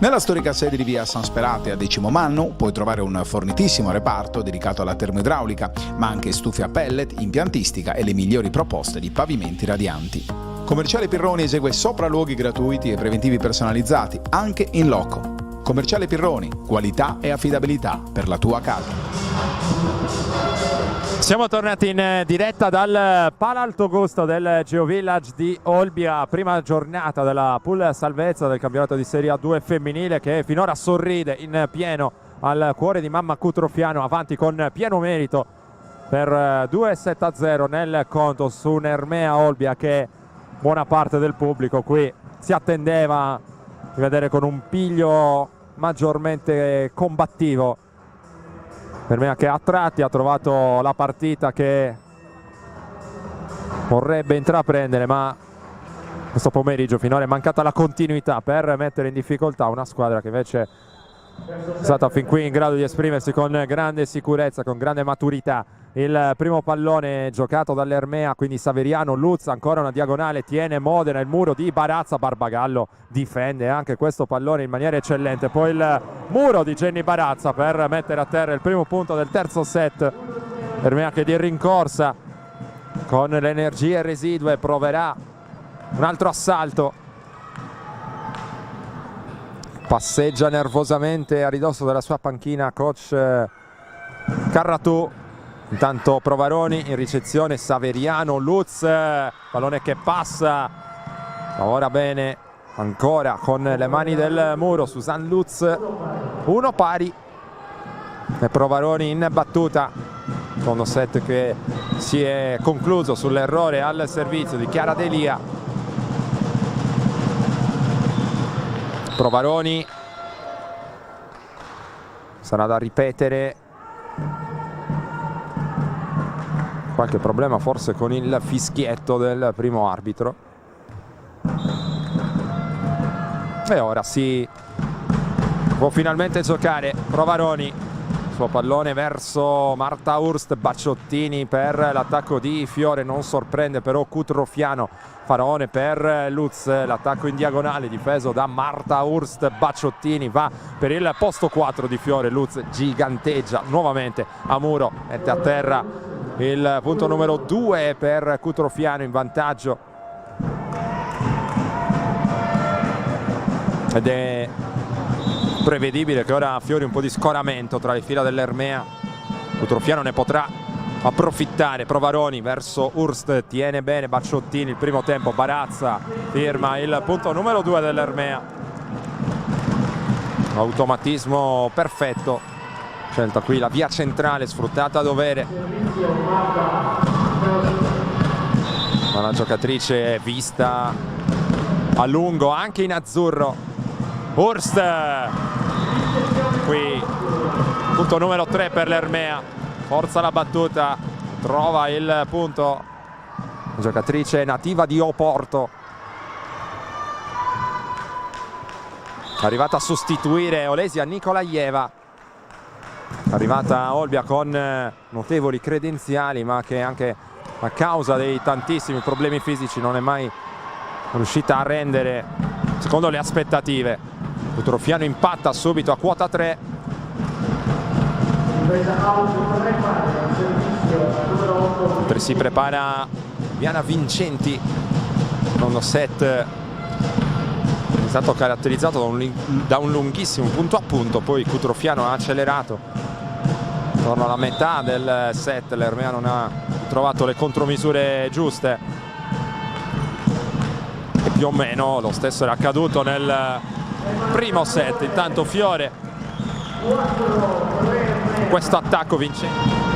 Nella storica sede di via San Sperate a Decimo Mannu puoi trovare un fornitissimo reparto dedicato alla termoidraulica, ma anche stufe a pellet, impiantistica e le migliori proposte di pavimenti radianti. Commerciale Pirroni esegue sopralluoghi gratuiti e preventivi personalizzati, anche in loco. Commerciale Pirroni, qualità e affidabilità per la tua casa. Siamo tornati in diretta dal Palaltogusto del GeoVillage di Olbia, prima giornata della pool salvezza del campionato di Serie A2 femminile, che finora sorride in pieno al cuore di mamma Cutrofiano, avanti con pieno merito per 2-7-0 nel conto su un Ermea Olbia che buona parte del pubblico qui si attendeva di vedere con un piglio maggiormente combattivo. Ermea che a tratti ha trovato la partita che vorrebbe intraprendere, ma questo pomeriggio finora è mancata la continuità per mettere in difficoltà una squadra che invece è stata fin qui in grado di esprimersi con grande sicurezza, con grande maturità. Il primo pallone giocato dall'Ermea, quindi Saveriano, Lutz, ancora una diagonale, tiene Modena, il muro di Barazza, Barbagallo difende anche questo pallone in maniera eccellente, poi il muro di Jenny Barazza per mettere a terra il primo punto del terzo set. Ermea che di rincorsa con le energie residue proverà un altro assalto, passeggia nervosamente a ridosso della sua panchina coach Carratù. Intanto Provaroni in ricezione, Saveriano, Lutz, pallone che passa, lavora bene ancora con le mani del muro Susan Lutz, 1 pari e Provaroni in battuta. Secondo set che si è concluso sull'errore al servizio di Chiara Delia. Provaroni, sarà da ripetere, qualche problema forse con il fischietto del primo arbitro. E ora si può finalmente giocare. Provaroni, suo pallone verso Marta Hurst, Bacciottini per l'attacco di Fiore, non sorprende però Cutrofiano. Faraone per Lutz, l'attacco in diagonale difeso da Marta Hurst, Bacciottini va per il posto 4 di Fiore, Lutz giganteggia nuovamente a muro, mette a terra il punto numero 2 per Cutrofiano in vantaggio. Ed è prevedibile che ora Fiori un po' di scoramento tra le fila dell'Ermea. Cutrofiano ne potrà approfittare. Provaroni verso Hurst, tiene bene Bacciottini, il primo tempo, Barazza firma il punto numero 2 dell'Ermea. Automatismo perfetto, scelta qui la via centrale, sfruttata a dovere. Una giocatrice vista a lungo anche in azzurro. Hurst, qui punto numero 3 per l'Ermea, forza la battuta, trova il punto, giocatrice nativa di Oporto, arrivata a sostituire Olesia Nikolajeva, arrivata a Olbia con notevoli credenziali, ma che anche a causa dei tantissimi problemi fisici non è mai riuscita a rendere secondo le aspettative. Cutrofiano impatta subito a quota 3. Mentre si prepara Viana Vincenti, secondo set è stato caratterizzato da un lunghissimo punto a punto, poi Cutrofiano ha accelerato intorno alla metà del set. L'Ermea non ha trovato le contromisure giuste e più o meno lo stesso era accaduto nel primo set. Intanto Fiore, questo attacco vincente.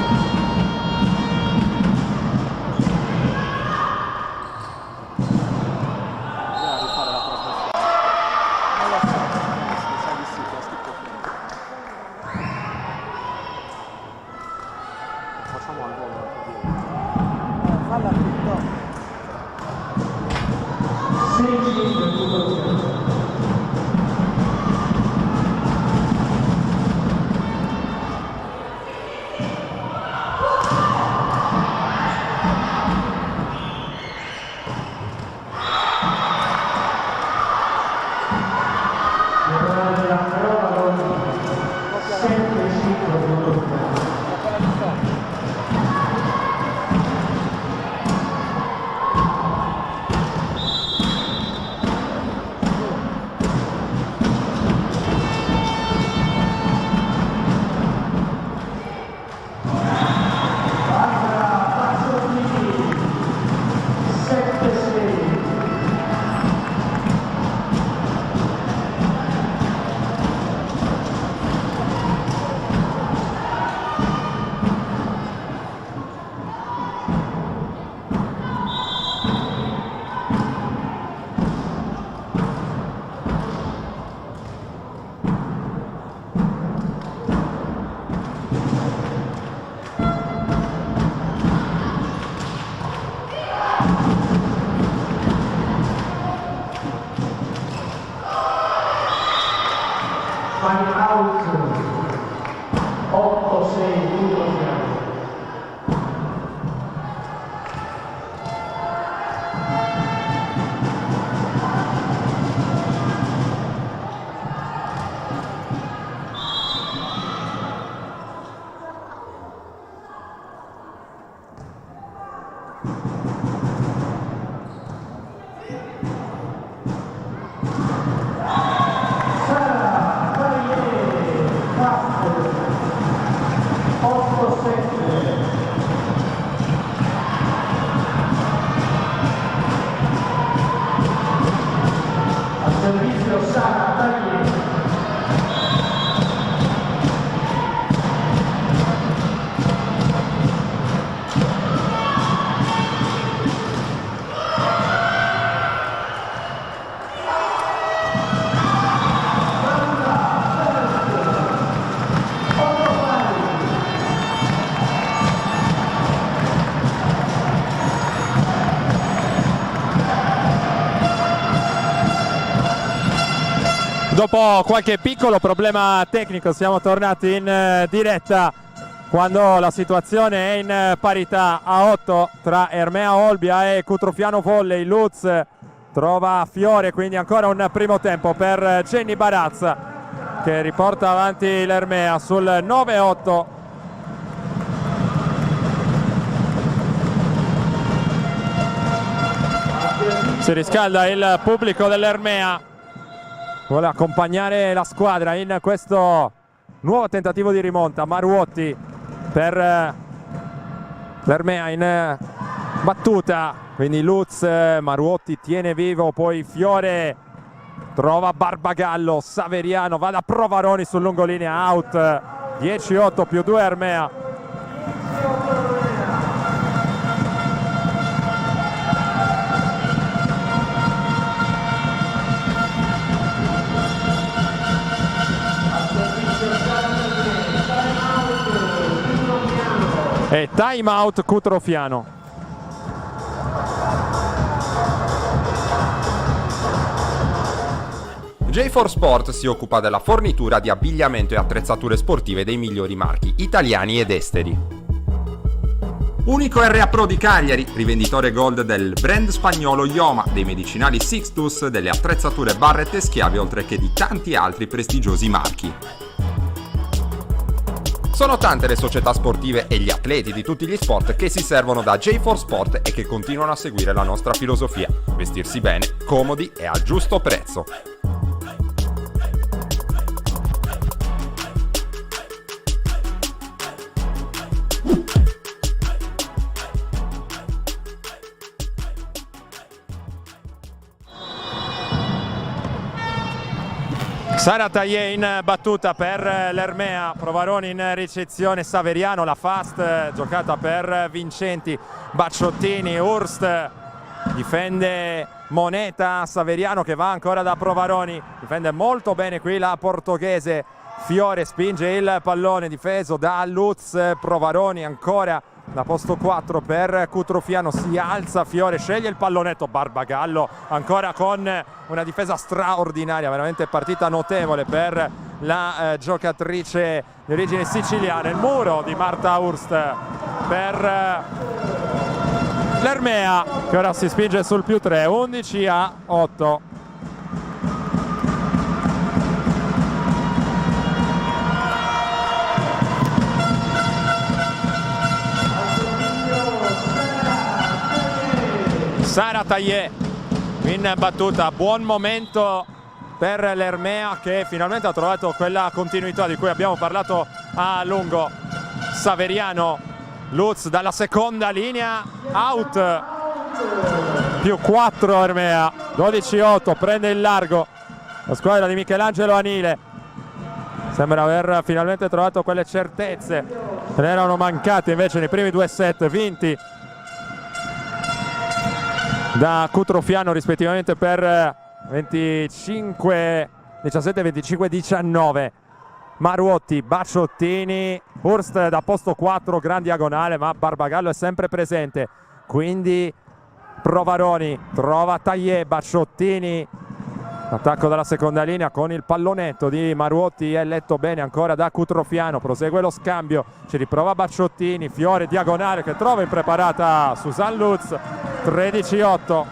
Dopo qualche piccolo problema tecnico siamo tornati in diretta quando la situazione è in parità a 8 tra Ermea Olbia e Cutrofiano Volley. Lutz trova Fiore, quindi ancora un primo tempo per Jenny Barazza che riporta avanti l'Ermea sul 9-8. Si riscalda il pubblico dell'Ermea, vuole accompagnare la squadra in questo nuovo tentativo di rimonta. Maruotti per l'Ermea in battuta, quindi Lutz, Maruotti tiene vivo, poi Fiore trova Barbagallo, Saveriano va da Provaroni sul lungolinea, out. 10-8 più 2 Ermea. E time out Cutrofiano. J4 Sport si occupa della fornitura di abbigliamento e attrezzature sportive dei migliori marchi italiani ed esteri. Unico RA Pro di Cagliari, rivenditore gold del brand spagnolo Ioma, dei medicinali Sixtus, delle attrezzature Barrett e Schiavi, oltre che di tanti altri prestigiosi marchi. Sono tante le società sportive e gli atleti di tutti gli sport che si servono da J4 Sport e che continuano a seguire la nostra filosofia: vestirsi bene, comodi e al giusto prezzo. Sara Taillé in battuta per l'Ermea, Provaroni in ricezione, Saveriano, la fast giocata per Vincenti, Bacciottini, Hurst difende Moneta, Saveriano che va ancora da Provaroni, difende molto bene qui la portoghese, Fiore spinge il pallone difeso da Lutz, Provaroni ancora da posto 4 per Cutrofiano, si alza Fiore, sceglie il pallonetto, Barbagallo ancora con una difesa straordinaria, veramente partita notevole per la giocatrice di origine siciliana. Il muro di Marta Hurst per l'Ermea che ora si spinge sul più 3, 11-8. Sara Taillé in battuta, buon momento per l'Ermea che finalmente ha trovato quella continuità di cui abbiamo parlato a lungo. Saveriano, Lutz dalla seconda linea, out, più 4 Ermea, 12-8, prende il largo la squadra di Michelangelo Anile, sembra aver finalmente trovato quelle certezze che ne erano mancate invece nei primi due set vinti da Cutrofiano rispettivamente per 25, 17, 25, 19. Maruotti, Bacciottini, Hurst da posto 4, gran diagonale, ma Barbagallo è sempre presente, quindi Provaroni trova Taillé, Bacciottini, attacco dalla seconda linea con il pallonetto di Maruotti, è letto bene ancora da Cutrofiano, prosegue lo scambio, ci riprova Bacciottini, Fiore diagonale che trova impreparata Susan Lutz, 13-8.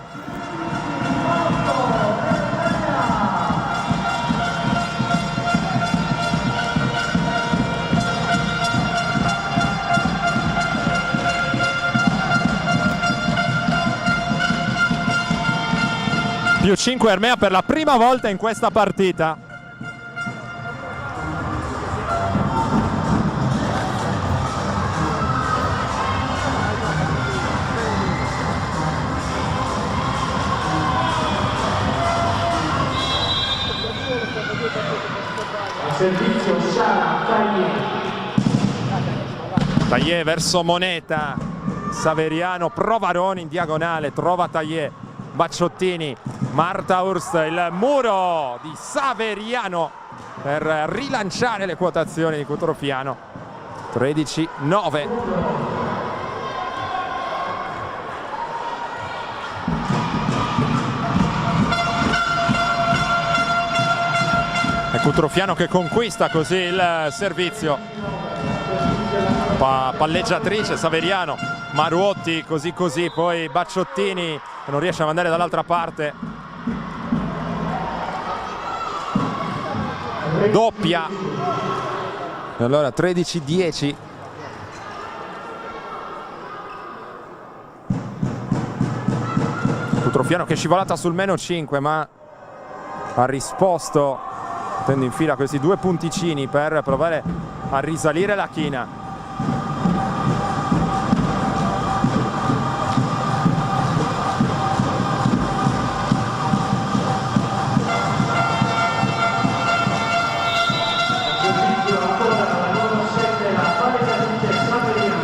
Più 5 Ermea per la prima volta in questa partita. Servizio Sara Taillé. Taillé verso Moneta, Saveriano, Provaroni in diagonale, trova Taillé, Bacciottini, Marta Hurst, il muro di Saveriano per rilanciare le quotazioni di Cutrofiano, 13-9. E Cutrofiano che conquista così il servizio, palleggiatrice Saveriano, Maruotti così, poi Bacciottini che non riesce a mandare dall'altra parte, doppia, e allora 13-10. Cutrofiano che è scivolata sul meno 5 ma ha risposto mettendo in fila questi due punticini per provare a risalire la china.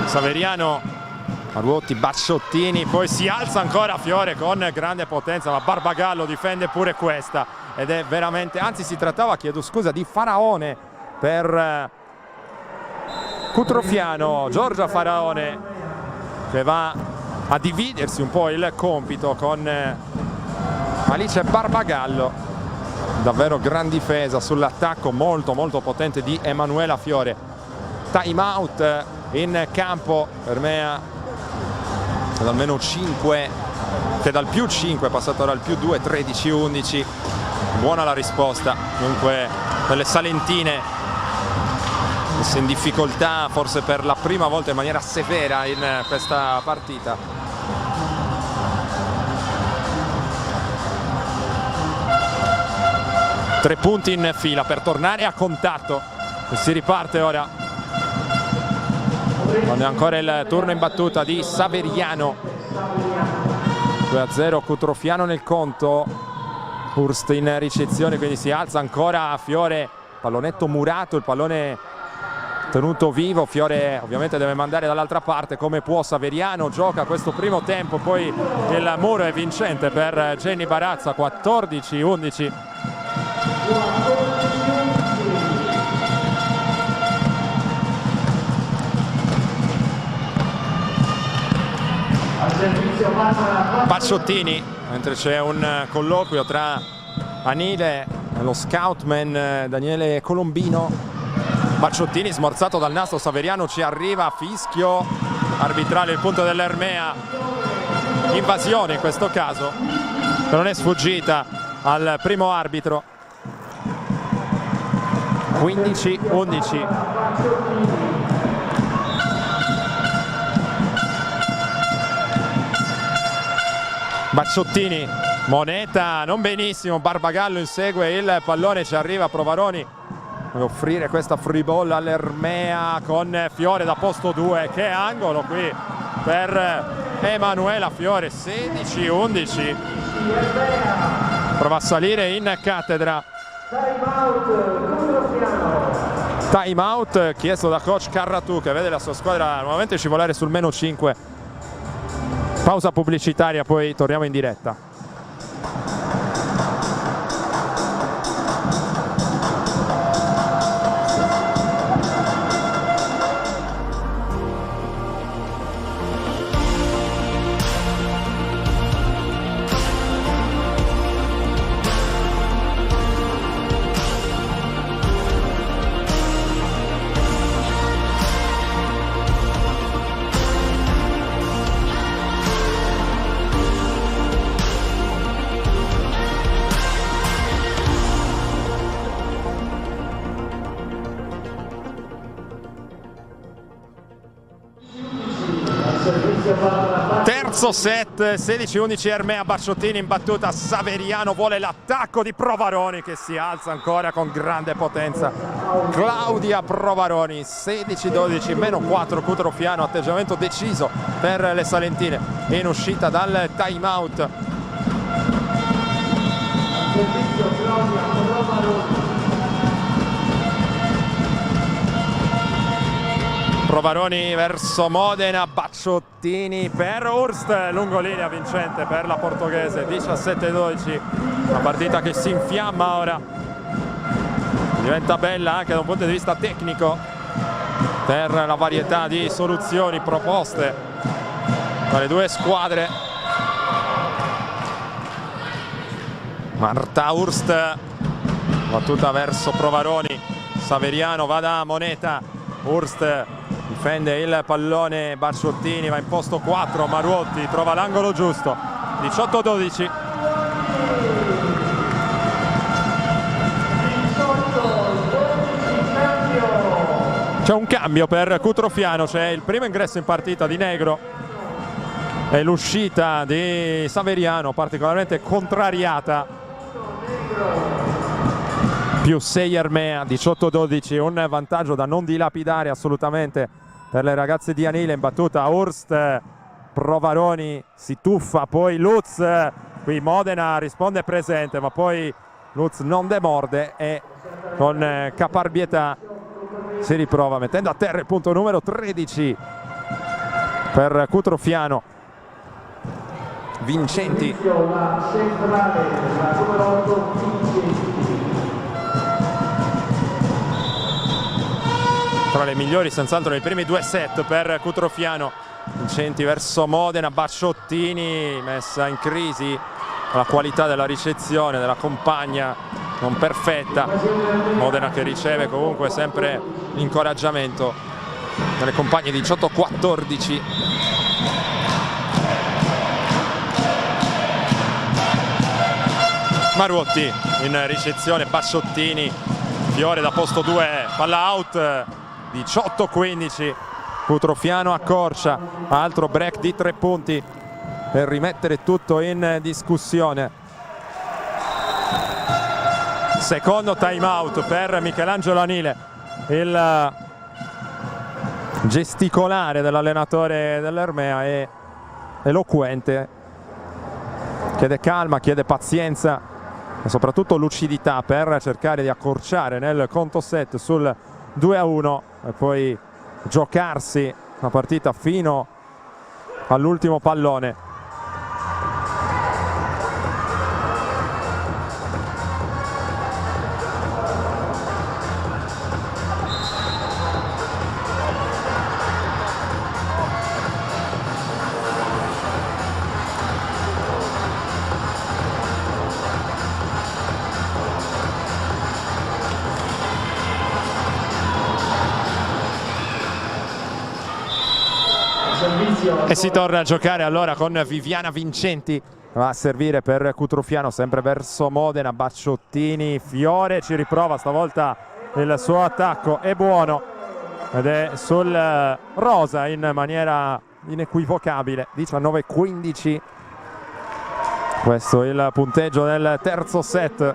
Saveriano, Maruotti, Bacciottini, poi si alza ancora Fiore con grande potenza, ma Barbagallo difende pure questa ed è veramente, anzi si trattava, chiedo scusa, di faraone per Cutrofiano, Giorgia Faraone che va a dividersi un po' il compito con Alice Barbagallo. Davvero gran difesa sull'attacco molto potente di Emanuela Fiore. Time out in campo per Ermea ad almeno 5, che dal più 5 è passato dal più 2, 13-11. Buona la risposta dunque delle salentine, messe in difficoltà forse per la prima volta in maniera severa in questa partita. Tre punti in fila per tornare a contatto e si riparte ora. Non è ancora il turno in battuta di Saveriano. 2-0 Cutrofiano nel conto. Hurst in ricezione, quindi si alza ancora Fiore, pallonetto murato, il pallone tenuto vivo. Fiore ovviamente deve mandare dall'altra parte come può. Saveriano gioca questo primo tempo, poi il muro è vincente per Jenny Barazza. 14-11. Bacciottini, mentre c'è un colloquio tra Anile e lo scoutman Daniele Colombino. Bacciottini smorzato dal nastro, Saveriano ci arriva, fischio arbitrale, il punto dell'Ermea, invasione in questo caso che non è sfuggita al primo arbitro. 15-11. Bacciottini, moneta non benissimo, Barbagallo insegue il pallone, ci arriva Provaroni, deve offrire questa free ball all'Ermea con Fiore da posto 2, che angolo qui per Emanuela Fiore. 16-11, prova a salire in cattedra. Time out chiesto da coach Carratù, che vede la sua squadra nuovamente scivolare sul meno 5. Pausa pubblicitaria, poi torniamo in diretta. Terzo set, 16-11 Ermea. Bacciottini in battuta, Saveriano vuole l'attacco di Provaroni che si alza ancora con grande potenza. Claudia Provaroni. 16-12, meno 4 Cutrofiano, atteggiamento deciso per le salentine in uscita dal time out. Provaroni verso Modena, Bacciottini per Hurst, lungolinea vincente per la portoghese. 17-12, una partita che si infiamma ora, diventa bella anche da un punto di vista tecnico per la varietà di soluzioni proposte dalle due squadre. Marta Hurst, battuta verso Provaroni, Saveriano va da Moneta, Hurst difende il pallone, Bacciottini va in posto 4, Maruotti trova l'angolo giusto. 18-12. C'è un cambio per Cutrofiano, c'è il primo ingresso in partita di Negro e l'uscita di Saveriano particolarmente contrariata. Più 6 Ermea, 18-12, un vantaggio da non dilapidare assolutamente per le ragazze di Anile. In battuta Hurst, Provaroni si tuffa, poi Lutz, qui Modena risponde presente, ma poi Lutz non demorde e con caparbietà si riprova mettendo a terra il punto numero 13 per Cutrofiano. Vincenti. tra le migliori senz'altro nei primi 2 set per Cutrofiano. Vincenti verso Modena, Bacciottini messa in crisi, la qualità della ricezione della compagna non perfetta. Modena che riceve comunque sempre l'incoraggiamento dalle compagne 18-14. Maruotti in ricezione, Bacciottini, Fiore da posto 2, palla out, 18-15. Cutrofiano accorcia, altro break di 3 punti per rimettere tutto in discussione. Secondo time out per Michelangelo Anile, il gesticolare dell'allenatore dell'Ermea è eloquente, chiede calma, chiede pazienza e soprattutto lucidità per cercare di accorciare nel conto set sul 2-1 e poi giocarsi la partita fino all'ultimo pallone. E si torna a giocare allora con Viviana Vincenti, va a servire per Cutrofiano sempre verso Modena. Bacciottini, Fiore ci riprova, stavolta il suo attacco è buono ed è sul rosa in maniera inequivocabile. 19-15, questo è il punteggio del terzo set.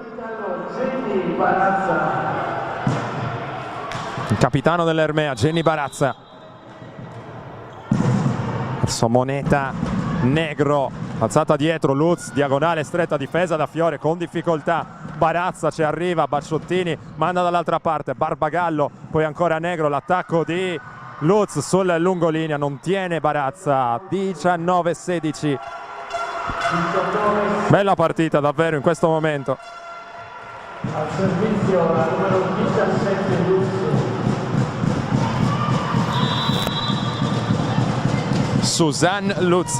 Il capitano dell'Ermea, Jenny Barazza, verso Moneta, Negro, alzata dietro, Lutz, diagonale stretta, difesa da Fiore con difficoltà, Barazza ci arriva, Bacciottini manda dall'altra parte, Barbagallo, poi ancora Negro, l'attacco di Lutz sul lungolinea, non tiene Barazza, 19-16. Bella partita davvero in questo momento. Al servizio la numero 17 Lutz. Suzanne Lutz.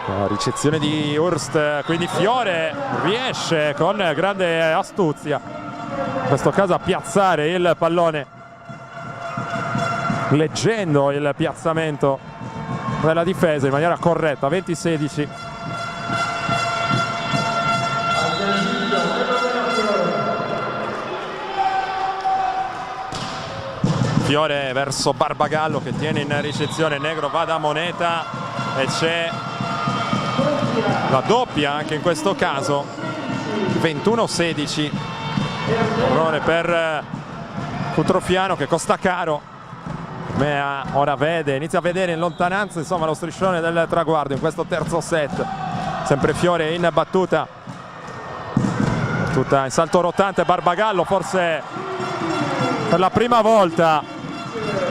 La ricezione di Hurst, quindi Fiore riesce con grande astuzia, in questo caso a piazzare il pallone, leggendo il piazzamento della difesa in maniera corretta. 20-16. Fiore verso Barbagallo che tiene in ricezione, Negro va da Moneta e c'è la doppia anche in questo caso. 21-16, errore per Cutrofiano che costa caro. Mea ora inizia a vedere in lontananza insomma lo striscione del traguardo in questo terzo set. Sempre Fiore in battuta in salto rotante, Barbagallo forse per la prima volta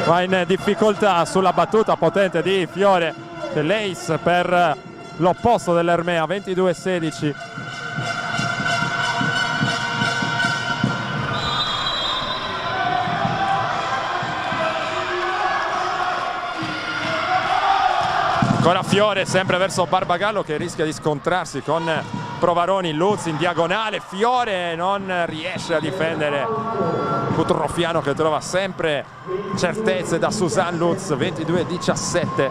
va in difficoltà sulla battuta potente di Fiore, c'è l'ace per l'opposto dell'Ermea. 22-16. Ancora Fiore sempre verso Barbagallo che rischia di scontrarsi con Provaroni. Lutz in diagonale, Fiore non riesce a difendere Cutrofiano che trova sempre certezze da Suzanne Lutz. 22-17.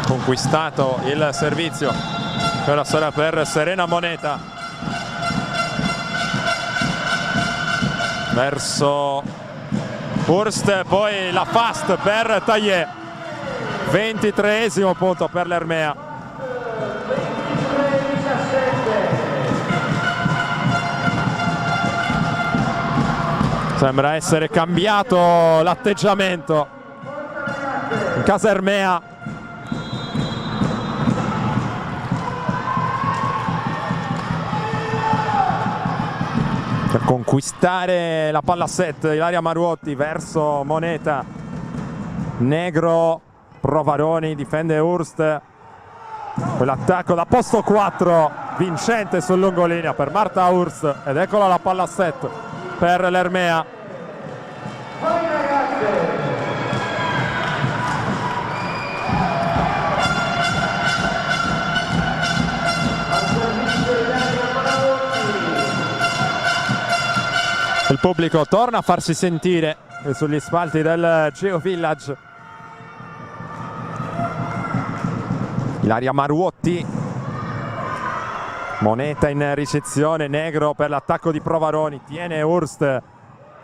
Conquistato il servizio, ora sarà per Serena Moneta verso Hurst, poi la fast per Taillé. 23esimo punto per l'Ermea. Sembra essere cambiato l'atteggiamento in casa Ermea. Per conquistare la palla set, Ilaria Maruotti verso Moneta. Negro, Provaroni, difende Hurst. Quell'attacco da posto 4 vincente sul lungolinea per Marta Hurst, ed eccola la palla a set per l'Ermea. Il pubblico torna a farsi sentire sugli spalti del Geo Village. Ilaria Maruotti, moneta in ricezione, Negro per l'attacco di Provaroni, tiene Hurst,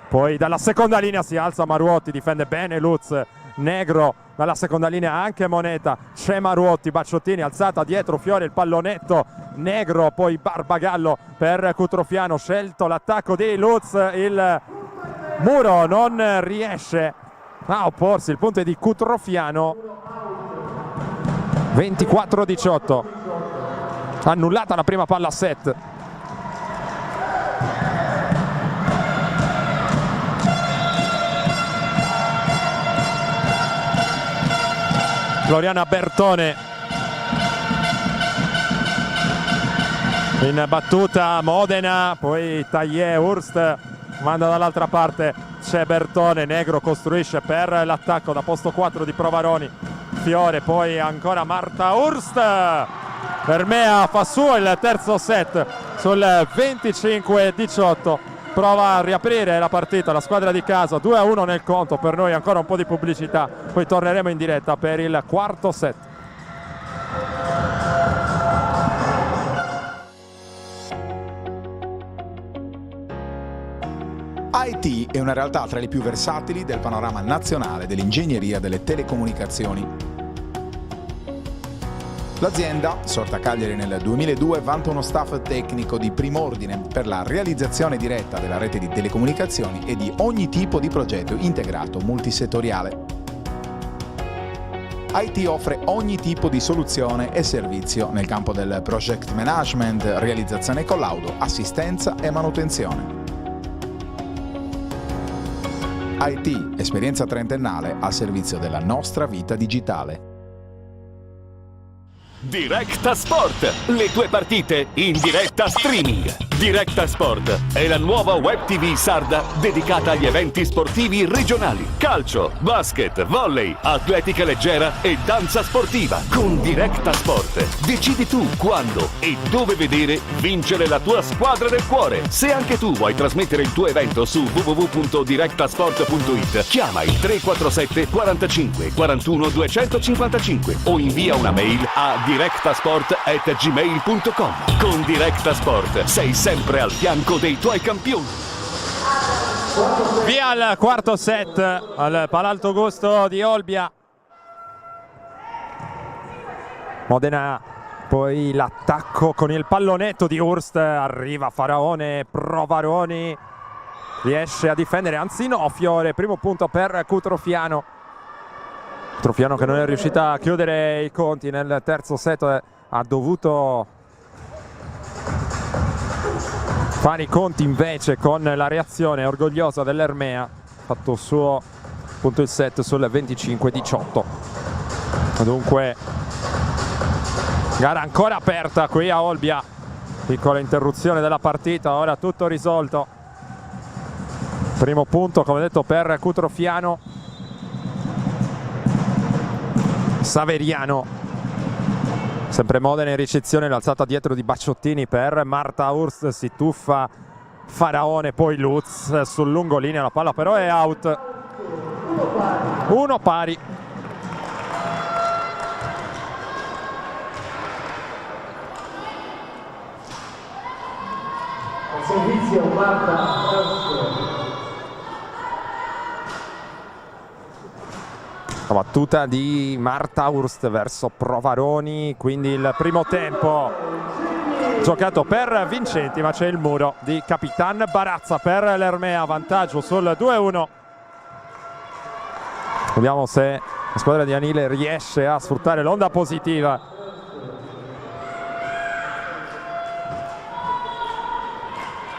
poi dalla seconda linea si alza Maruotti, difende bene Lutz, Negro dalla seconda linea anche moneta, c'è Maruotti, Bacciottini alzata dietro, Fiore il pallonetto, Negro, poi Barbagallo per Cutrofiano, scelto l'attacco di Lutz, il muro non riesce a opporsi, il punto è di Cutrofiano. 24-18, annullata la prima palla a set. Floriana Bertone in battuta, Modena, poi Tagliè, Hurst manda dall'altra parte, c'è Bertone, Negro costruisce per l'attacco da posto 4 di Provaroni, Fiore, poi ancora Marta Hurst, Ermea fa suo il terzo set sul 25-18, prova a riaprire la partita la squadra di casa, 2-1 nel conto, per noi ancora un po' di pubblicità, poi torneremo in diretta per il quarto set. IT è una realtà tra le più versatili del panorama nazionale dell'ingegneria delle telecomunicazioni. L'azienda, sorta a Cagliari nel 2002, vanta uno staff tecnico di prim'ordine per la realizzazione diretta della rete di telecomunicazioni e di ogni tipo di progetto integrato multisettoriale. IT offre ogni tipo di soluzione e servizio nel campo del project management, realizzazione e collaudo, assistenza e manutenzione. IT, esperienza trentennale al servizio della nostra vita digitale. Directa Sport, le tue partite in diretta streaming. Directa Sport è la nuova web TV sarda dedicata agli eventi sportivi regionali. Calcio, basket, volley, atletica leggera e danza sportiva. Con Directa Sport decidi tu quando e dove vedere vincere la tua squadra del cuore. Se anche tu vuoi trasmettere il tuo evento su www.directasport.it, chiama il 347 45 41 255 o invia una mail a directasport@gmail.com. Con Directa Sport sei sempre al fianco dei tuoi campioni. Via al quarto set al Palalto Gusto di Olbia. Modena, poi l'attacco con il pallonetto di Hurst, arriva Faraone, Provaroni riesce a difendere, anzi no, Fiore, primo punto per Cutrofiano. Cutrofiano che non è riuscita a chiudere i conti nel terzo set, ha dovuto fare i conti invece con la reazione orgogliosa dell'Ermea, ha fatto suo appunto il set sul 25-18. Dunque gara ancora aperta qui a Olbia, piccola interruzione della partita, ora tutto risolto. Primo punto come detto per Cutrofiano. Saveriano, sempre Modena in ricezione, l'alzata dietro di Bacciottini per Marta Hurst, si tuffa Faraone, poi Lutz sul lungolinea, la palla però è out. 1 pari. Servizio Marta Hurst. La battuta di Marta Hurst verso Provaroni, quindi il primo tempo giocato per vincenti, ma c'è il muro di Capitan Barazza per l'Ermea, vantaggio sul 2-1. Vediamo se la squadra di Anile riesce a sfruttare l'onda positiva.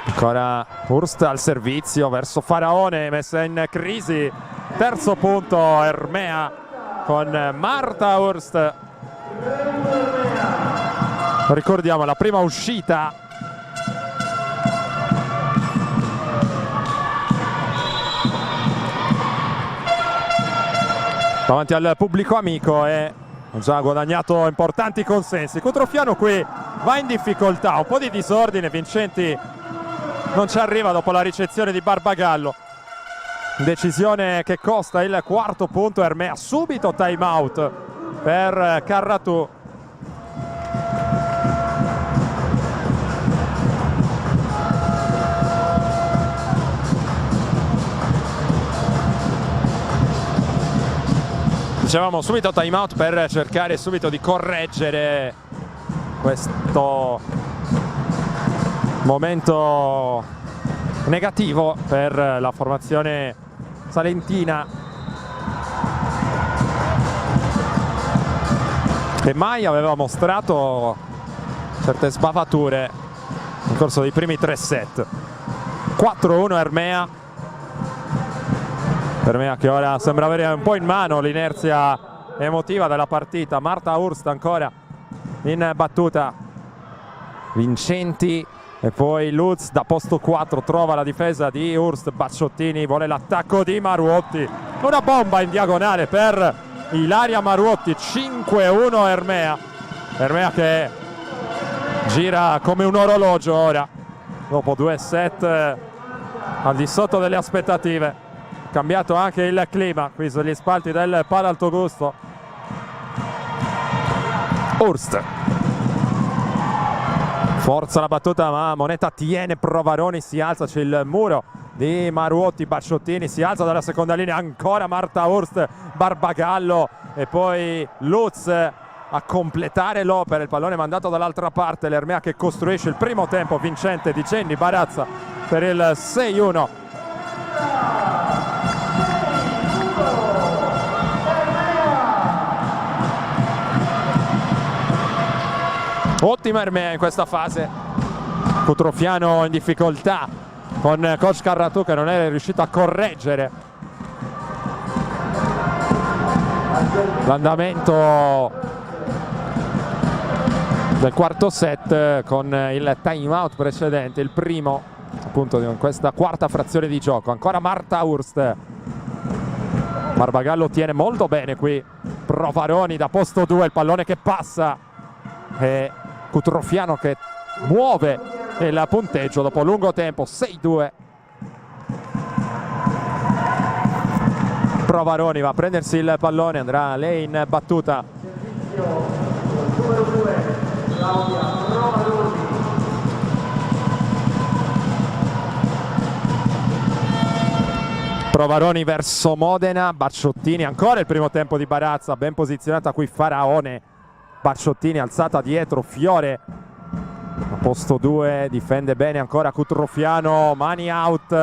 Ancora Hurst al servizio verso Faraone, messa in crisi. Terzo punto Ermea con Marta Hurst. Ricordiamo la prima uscita davanti al pubblico amico e ha già guadagnato importanti consensi. Cutrofiano qui va in difficoltà, un po' di disordine, Vincenti non ci arriva dopo la ricezione di Barbagallo. Decisione che costa il quarto punto. Ermea subito time out per Carratù. Dicevamo subito time out per cercare subito di correggere questo momento negativo per la formazione salentina, che mai aveva mostrato certe sbavature nel corso dei primi 3 set. 4-1 Ermea. Ermea che ora sembra avere un po' in mano l'inerzia emotiva della partita. Marta Hurst ancora in battuta. Vincenti e poi Lutz da posto 4 trova la difesa di Hurst. Bacciottini vuole l'attacco di Maruotti. Una bomba in diagonale per Ilaria Maruotti. 5-1 Ermea. Ermea che gira come un orologio ora dopo 2 set al di sotto delle aspettative. Cambiato anche il clima qui sugli spalti del Palalto Gusto. Hurst forza la battuta ma Moneta tiene Provaroni, si alza, c'è il muro di Maruotti. Bacciottini si alza dalla seconda linea, ancora Marta Hurst, Barbagallo e poi Lutz a completare l'opera. Il pallone mandato dall'altra parte, l'Ermea che costruisce il primo tempo vincente di Jenny Barazza per il 6-1. Ottima Ermea in questa fase. Cutrofiano in difficoltà con coach Carratù che non è riuscito a correggere l'andamento del quarto set con il time out precedente, il primo appunto di questa quarta frazione di gioco. Ancora Marta Hurst. Barbagallo tiene molto bene qui Provaroni da posto 2, il pallone che passa e Cutrofiano che muove il punteggio dopo lungo tempo. 6-2. Provaroni va a prendersi il pallone, andrà lei in battuta. Provaroni verso Modena. Bacciottini, ancora il primo tempo di Barazza, ben posizionata qui Faraone. Bacciottini alzata dietro, Fiore a posto 2, difende bene ancora Cutrofiano, mani out,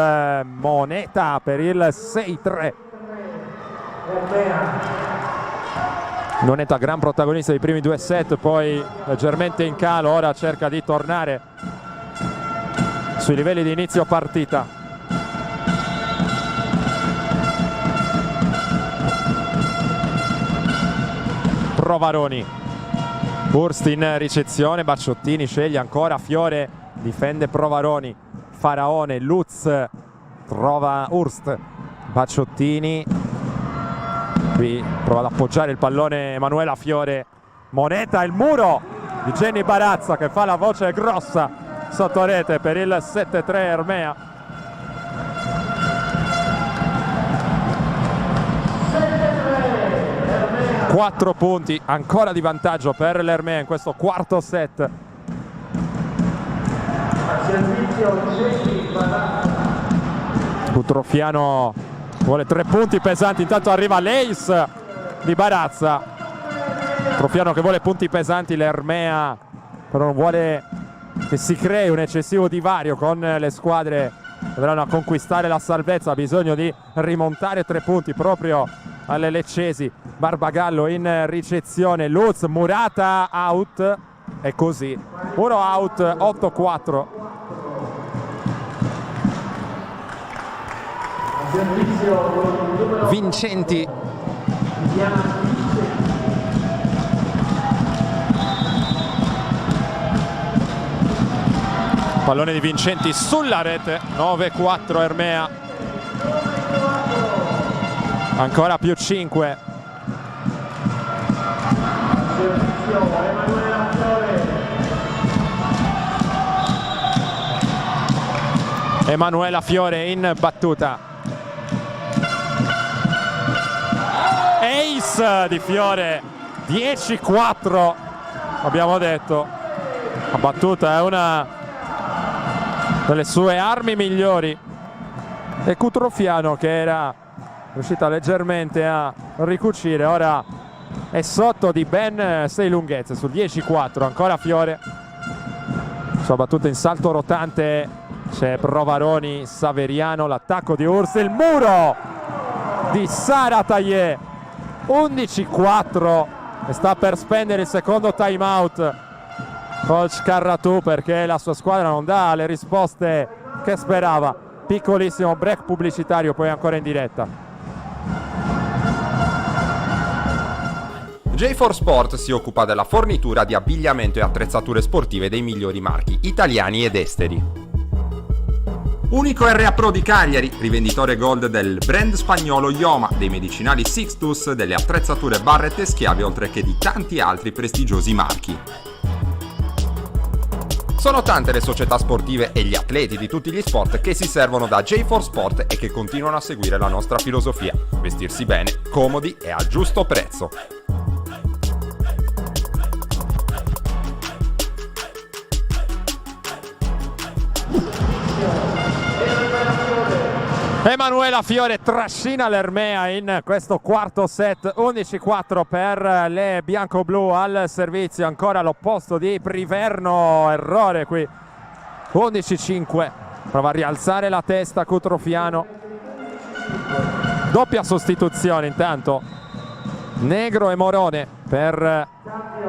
Moneta per il 6-3. Moneta gran protagonista dei primi 2 set, poi leggermente in calo, ora cerca di tornare sui livelli di inizio partita. Provaroni. Hurst in ricezione, Bacciottini sceglie ancora Fiore, difende Provaroni, Faraone, Lutz trova Hurst, Bacciottini, qui prova ad appoggiare il pallone Emanuela Fiore, Moneta, il muro di Jenny Barazza che fa la voce grossa sotto rete per il 7-3 Ermea. Quattro punti ancora di vantaggio per l'Ermea in questo quarto set. Cutrofiano vuole 3 punti pesanti, intanto arriva l'Ace di Barazza. Cutrofiano che vuole punti pesanti, l'Ermea però non vuole che si crei un eccessivo divario con le squadre che andranno a conquistare la salvezza. Ha bisogno di rimontare 3 punti proprio alle leccesi. Barbagallo in ricezione, Lutz, Murata out e così 1 out, 8-4. Vincenti Pallone di Vincenti sulla rete, 9-4 Ermea. Ancora più 5. Emanuela Fiore in battuta. Ace di Fiore, 10-4, abbiamo detto. La battuta è una delle sue armi migliori. E Cutrofiano, che era riuscita leggermente a ricucire, ora è sotto di ben 6 lunghezze sul 10-4. Ancora Fiore, sua battuta in salto rotante. C'è Provaroni, Saveriano, l'attacco di Urs, il muro di Sara Taillé, 11-4, e sta per spendere il secondo time out coach Carratù, perché la sua squadra non dà le risposte che sperava. Piccolissimo break pubblicitario, poi ancora in diretta. J4 Sport si occupa della fornitura di abbigliamento e attrezzature sportive dei migliori marchi italiani ed esteri. Unico RA Pro di Cagliari, rivenditore gold del brand spagnolo Ioma, dei medicinali Sixtus, delle attrezzature Barrett e Schiavi, oltre che di tanti altri prestigiosi marchi. Sono tante le società sportive e gli atleti di tutti gli sport che si servono da J4 Sport e che continuano a seguire la nostra filosofia: vestirsi bene, comodi e a giusto prezzo. Emanuela Fiore trascina l'Ermea in questo quarto set, 11-4 per le bianco-blu al servizio. Ancora l'opposto di Priverno, errore qui, 11-5. Prova a rialzare la testa Cutrofiano. Doppia sostituzione intanto, Negro e Morone per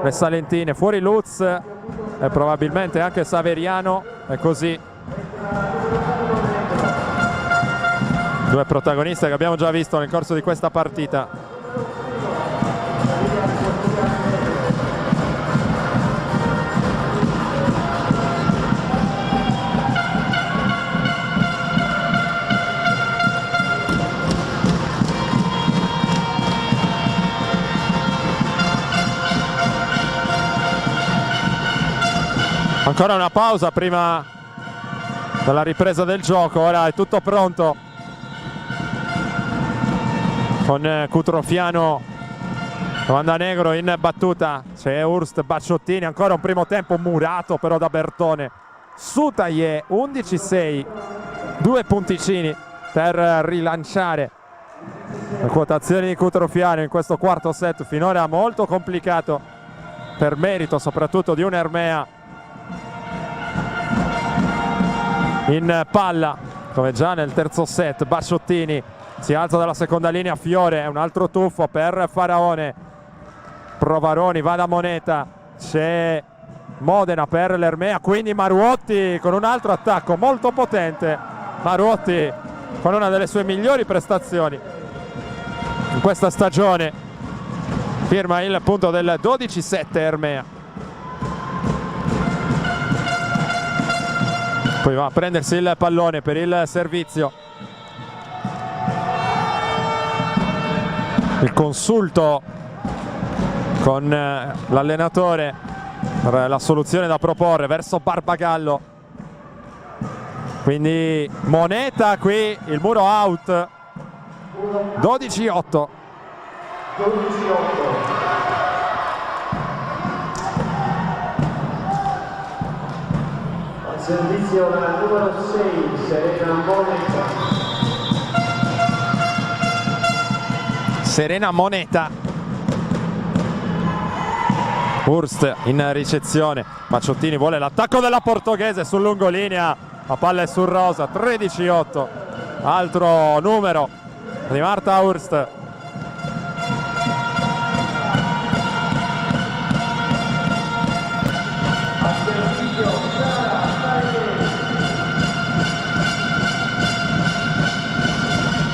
le salentine. Fuori Lutz e probabilmente anche Saveriano, e così due protagoniste che abbiamo già visto nel corso di questa partita. Ancora una pausa prima della ripresa del gioco. Ora è tutto pronto con Cutrofiano, Comanda Negro in battuta. C'è Hurst, Bacciottini, ancora un primo tempo murato però da Bertone su Taillé, 11-6, 2 punticini per rilanciare le quotazioni di Cutrofiano in questo quarto set, finora molto complicato per merito soprattutto di un Ermea in palla come già nel terzo set. Bacciottini si alza dalla seconda linea, Fiore, è un altro tuffo per Faraone. Provaroni va da Moneta, c'è Modena per l'Ermea, quindi Maruotti con un altro attacco molto potente. Maruotti con una delle sue migliori prestazioni in questa stagione, firma il punto del 12-7 Ermea. Poi va a prendersi il pallone per il servizio. Il consulto con l'allenatore per la soluzione da proporre verso Barbagallo. Quindi Moneta qui, il muro out, 12-8. Al servizio la numero 6, Serena Moneta. Serena Moneta. Hurst in ricezione, Bacciottini vuole l'attacco della portoghese sul lungolinea, la palla è sul rosa, 13-8, altro numero di Marta Hurst.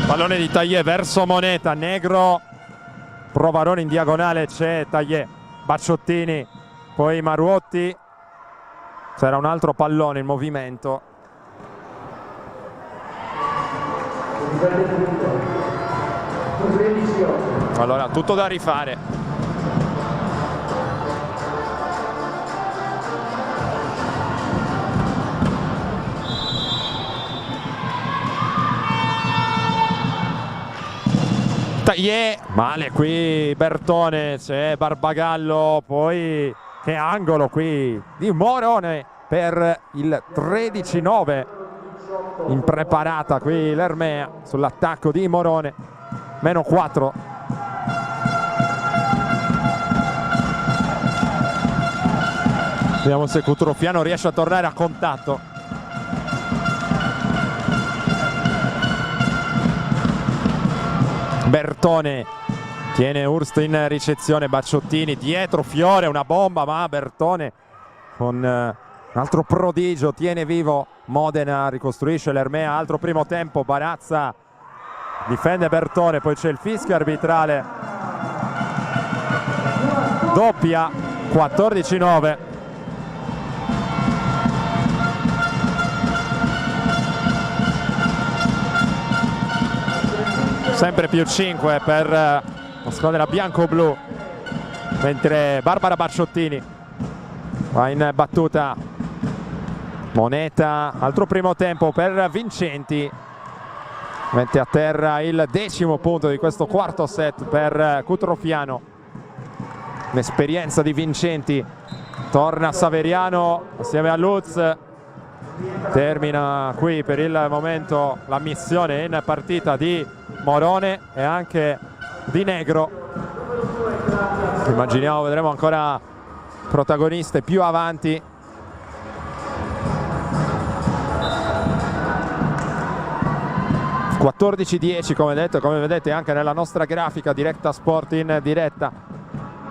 Pallone di Taillé verso Moneta, Negro, Provarone in diagonale, c'è Taillé, Bacciottini, poi Maruotti, C'era un altro pallone in movimento. Allora, tutto da rifare. Tagliè, male qui Bertone, c'è Barbagallo, poi che angolo qui di Morone per il 13-9. Impreparata qui l'Ermea sull'attacco di Morone, meno 4. Vediamo se Cutrofiano riesce a tornare a contatto. Bertone tiene Hurst in ricezione, Bacciottini dietro, Fiore, una bomba, ma Bertone con un altro prodigio tiene vivo Modena, ricostruisce l'Ermea. Altro primo tempo, Barazza difende Bertone, poi c'è il fischio arbitrale, doppia, 14-9. Sempre più 5 per la squadra bianco-blu, mentre Barbara Bacciottini va in battuta. Moneta, altro primo tempo per Vincenti, mette a terra il 10° punto di questo quarto set per Cutrofiano. L'esperienza di Vincenti, torna Saveriano assieme a Lutz. Termina qui per il momento la missione in partita di Morone e anche di Negro. Immaginiamo, vedremo ancora protagoniste più avanti. (14-10) come detto, come vedete anche nella nostra grafica Diretta Sport in diretta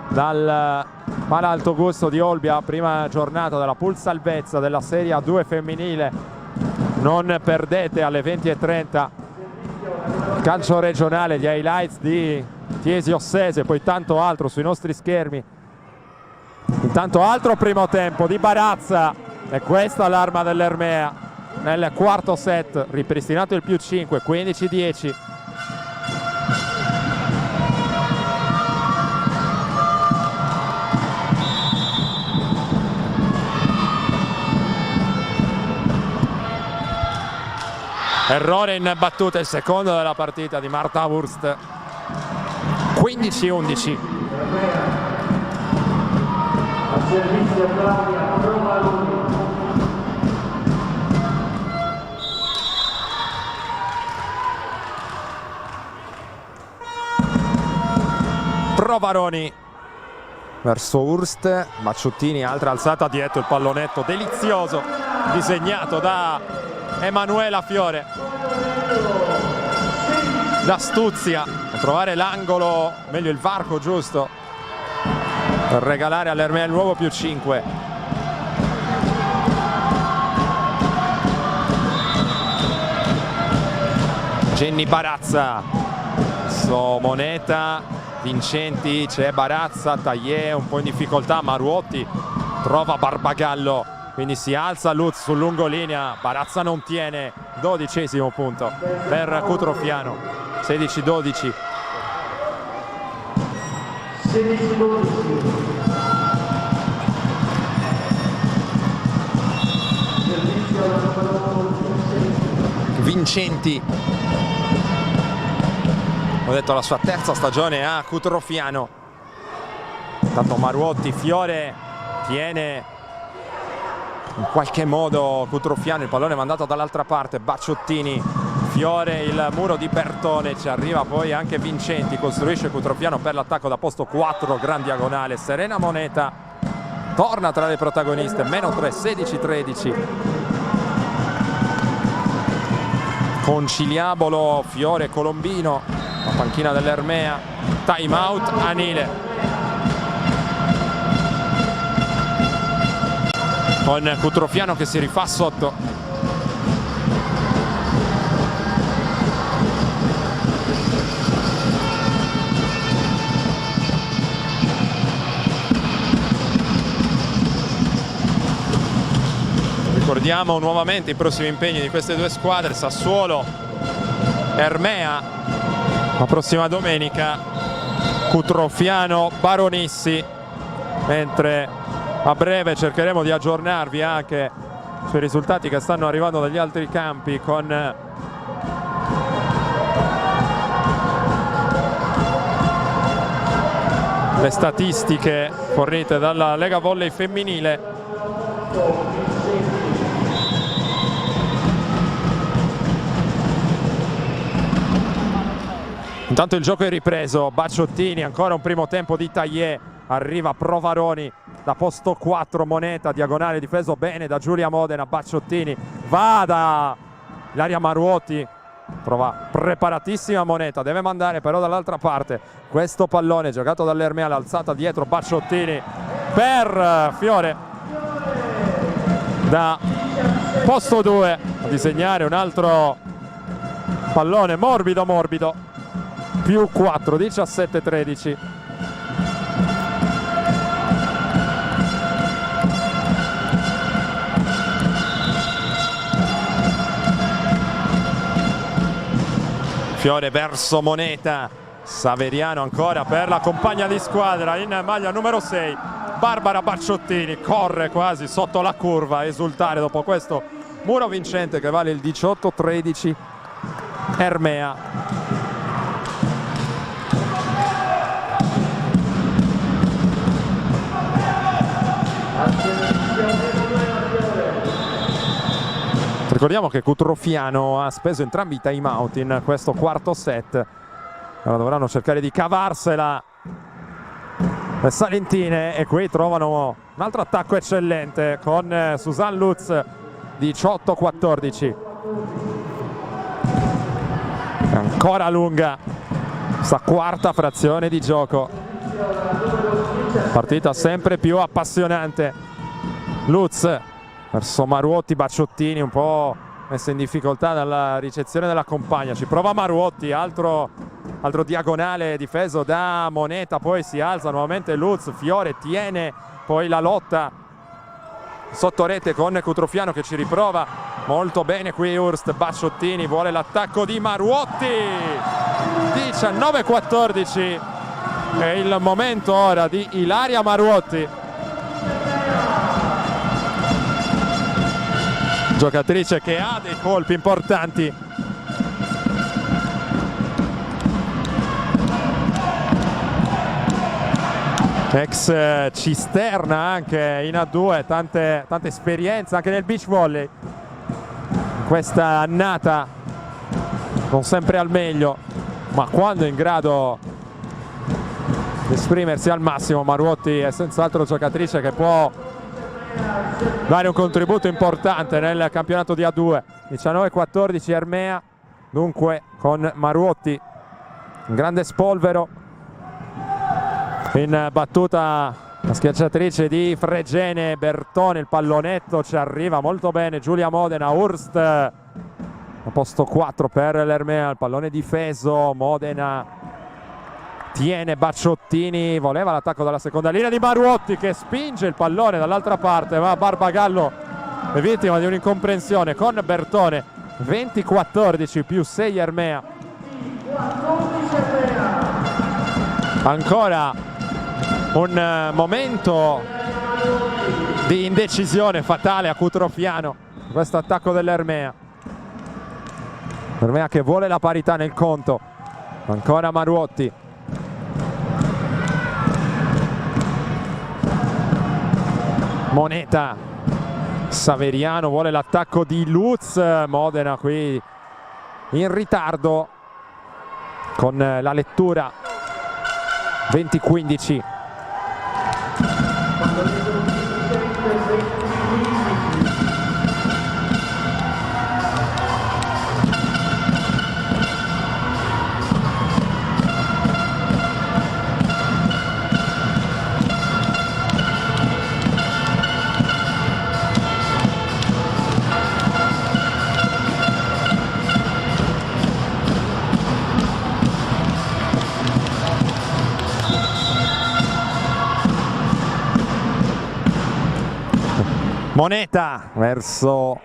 dal Pala Alto Gusto di Olbia, prima giornata della Pool Salvezza della Serie A2 femminile. Non perdete alle 20:30 calcio regionale, gli highlights di Chiesi Ossese, poi tanto altro sui nostri schermi. Intanto altro primo tempo di Barazza, e questa l'arma dell'Ermea nel quarto set, ripristinato il più 5, 15-10. Errore in battuta, il secondo della partita di Marta Hurst. 15-11. Al servizio Claudia Provaloni. Provaroni verso Hurst, Bacciottini, altra alzata dietro, il pallonetto delizioso disegnato da Emanuela Fiore. D'astuzia a trovare l'angolo, meglio il varco giusto, per regalare all'Ermea il nuovo più 5. Jenny Barazza, adesso Moneta, Vincenti, c'è Barazza, Tagliè un po' in difficoltà, Maruotti trova Barbagallo, quindi si alza Lutz sul lungolinea, Barazza non tiene, 12° punto per Cutrofiano, 16-12. 16-12. Vincenti, ho detto la sua terza stagione a Cutrofiano. Intanto Maruotti, Fiore tiene in qualche modo Cutrofiano, il pallone è mandato dall'altra parte, Bacciottini, Fiore, il muro di Bertone, ci arriva poi anche Vincenti, costruisce Cutrofiano per l'attacco da posto 4, gran diagonale, Serena Moneta torna tra le protagoniste, meno 3, 16-13. Conciliabolo, Fiore, Colombino, la panchina dell'Ermea, time out, Anile. Con Cutrofiano che si rifà sotto. Ricordiamo nuovamente i prossimi impegni di queste due squadre: Sassuolo, Ermea la prossima domenica, Cutrofiano, Baronissi, mentre a breve cercheremo di aggiornarvi anche sui risultati che stanno arrivando dagli altri campi con le statistiche fornite dalla Lega Volley femminile. Intanto il gioco è ripreso, Bacciottini, ancora un primo tempo di Taillé, arriva Provaroni da posto 4, Moneta, diagonale difeso bene da Giulia Modena, Bacciottini va da Ilaria Maruotti, trova preparatissima Moneta, deve mandare però dall'altra parte questo pallone giocato dall'Ermea, l'alzata dietro Bacciottini per Fiore da posto 2 a disegnare un altro pallone morbido, più 4, 17-13. Fiore verso Moneta, Saveriano ancora per la compagna di squadra in maglia numero 6, Barbara Bacciottini, corre quasi sotto la curva, esultare dopo questo muro vincente che vale il 18-13 Ermea. Ricordiamo che Cutrofiano ha speso entrambi i time out in questo quarto set. Ora dovranno cercare di cavarsela le salentine e qui trovano un altro attacco eccellente con Susanne Lutz, 18-14. Ancora lunga questa quarta frazione di gioco. Partita sempre più appassionante. Lutz verso Maruotti, Bacciottini un po' messa in difficoltà dalla ricezione della compagna, ci prova Maruotti, altro diagonale difeso da Moneta, poi si alza nuovamente Lutz, Fiore tiene poi la lotta sotto rete con Cutrofiano che ci riprova molto bene qui Hurst, Bacciottini vuole l'attacco di Maruotti, 19-14, è il momento ora di Ilaria Maruotti, giocatrice che ha dei colpi importanti. Ex Cisterna anche in A2, tante esperienze anche nel beach volley. Questa annata non sempre al meglio, ma quando è in grado di esprimersi al massimo, Maruotti è senz'altro giocatrice che può dare un contributo importante nel campionato di A2. 19-14 Ermea, dunque con Maruotti un grande spolvero, in battuta la schiacciatrice di Fregene, Bertone, il pallonetto ci arriva molto bene, Giulia Modena, Hurst a posto 4 per l'Ermea, il pallone difeso, Modena tiene Bacciottini, voleva l'attacco dalla seconda linea di Maruotti che spinge il pallone dall'altra parte, ma Barbagallo è vittima di un'incomprensione con Bertone. 20-14 più 6 Ermea. Ancora un momento di indecisione fatale a Cutrofiano, questo attacco dell'Ermea. Ermea che vuole la parità nel conto, ancora Maruotti. Moneta, Saveriano vuole l'attacco di Lutz, Modena qui in ritardo con la lettura. 20-15. Moneta verso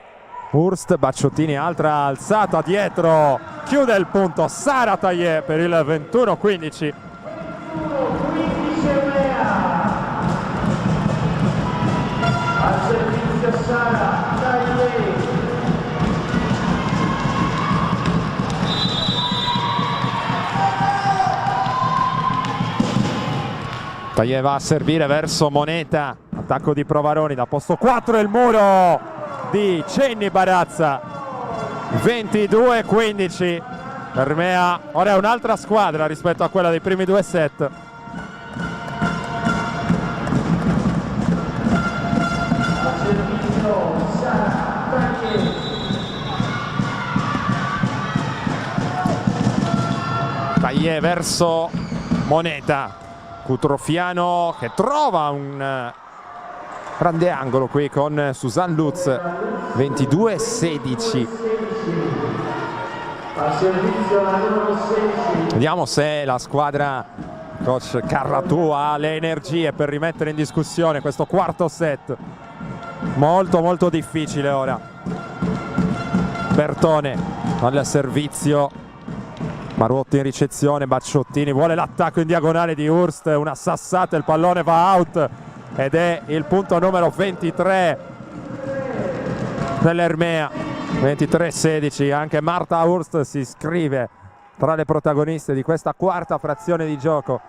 Hurst, Bacciottini, altra alzata dietro, chiude il punto Sarataye per il 21-15. Al servizio Sarataye. Taye va a servire verso Moneta, attacco di Provaroni da posto 4, il muro di Cenni Barazza, 22-15. Ermea ora è un'altra squadra rispetto a quella dei primi due set. Taye verso Moneta, Cutrofiano che trova un grande angolo qui con Susan Lutz, 22-16. Al servizio la numero 16. Vediamo se la squadra coach Carratù ha le energie per rimettere in discussione questo quarto set. Molto difficile ora. Bertone al servizio, Maruotti in ricezione, Bacciottini vuole l'attacco in diagonale di Hurst, una sassata, il pallone va out ed è il punto numero 23 dell'Ermea, 23-16. Anche Marta Hurst si iscrive tra le protagoniste di questa quarta frazione di gioco.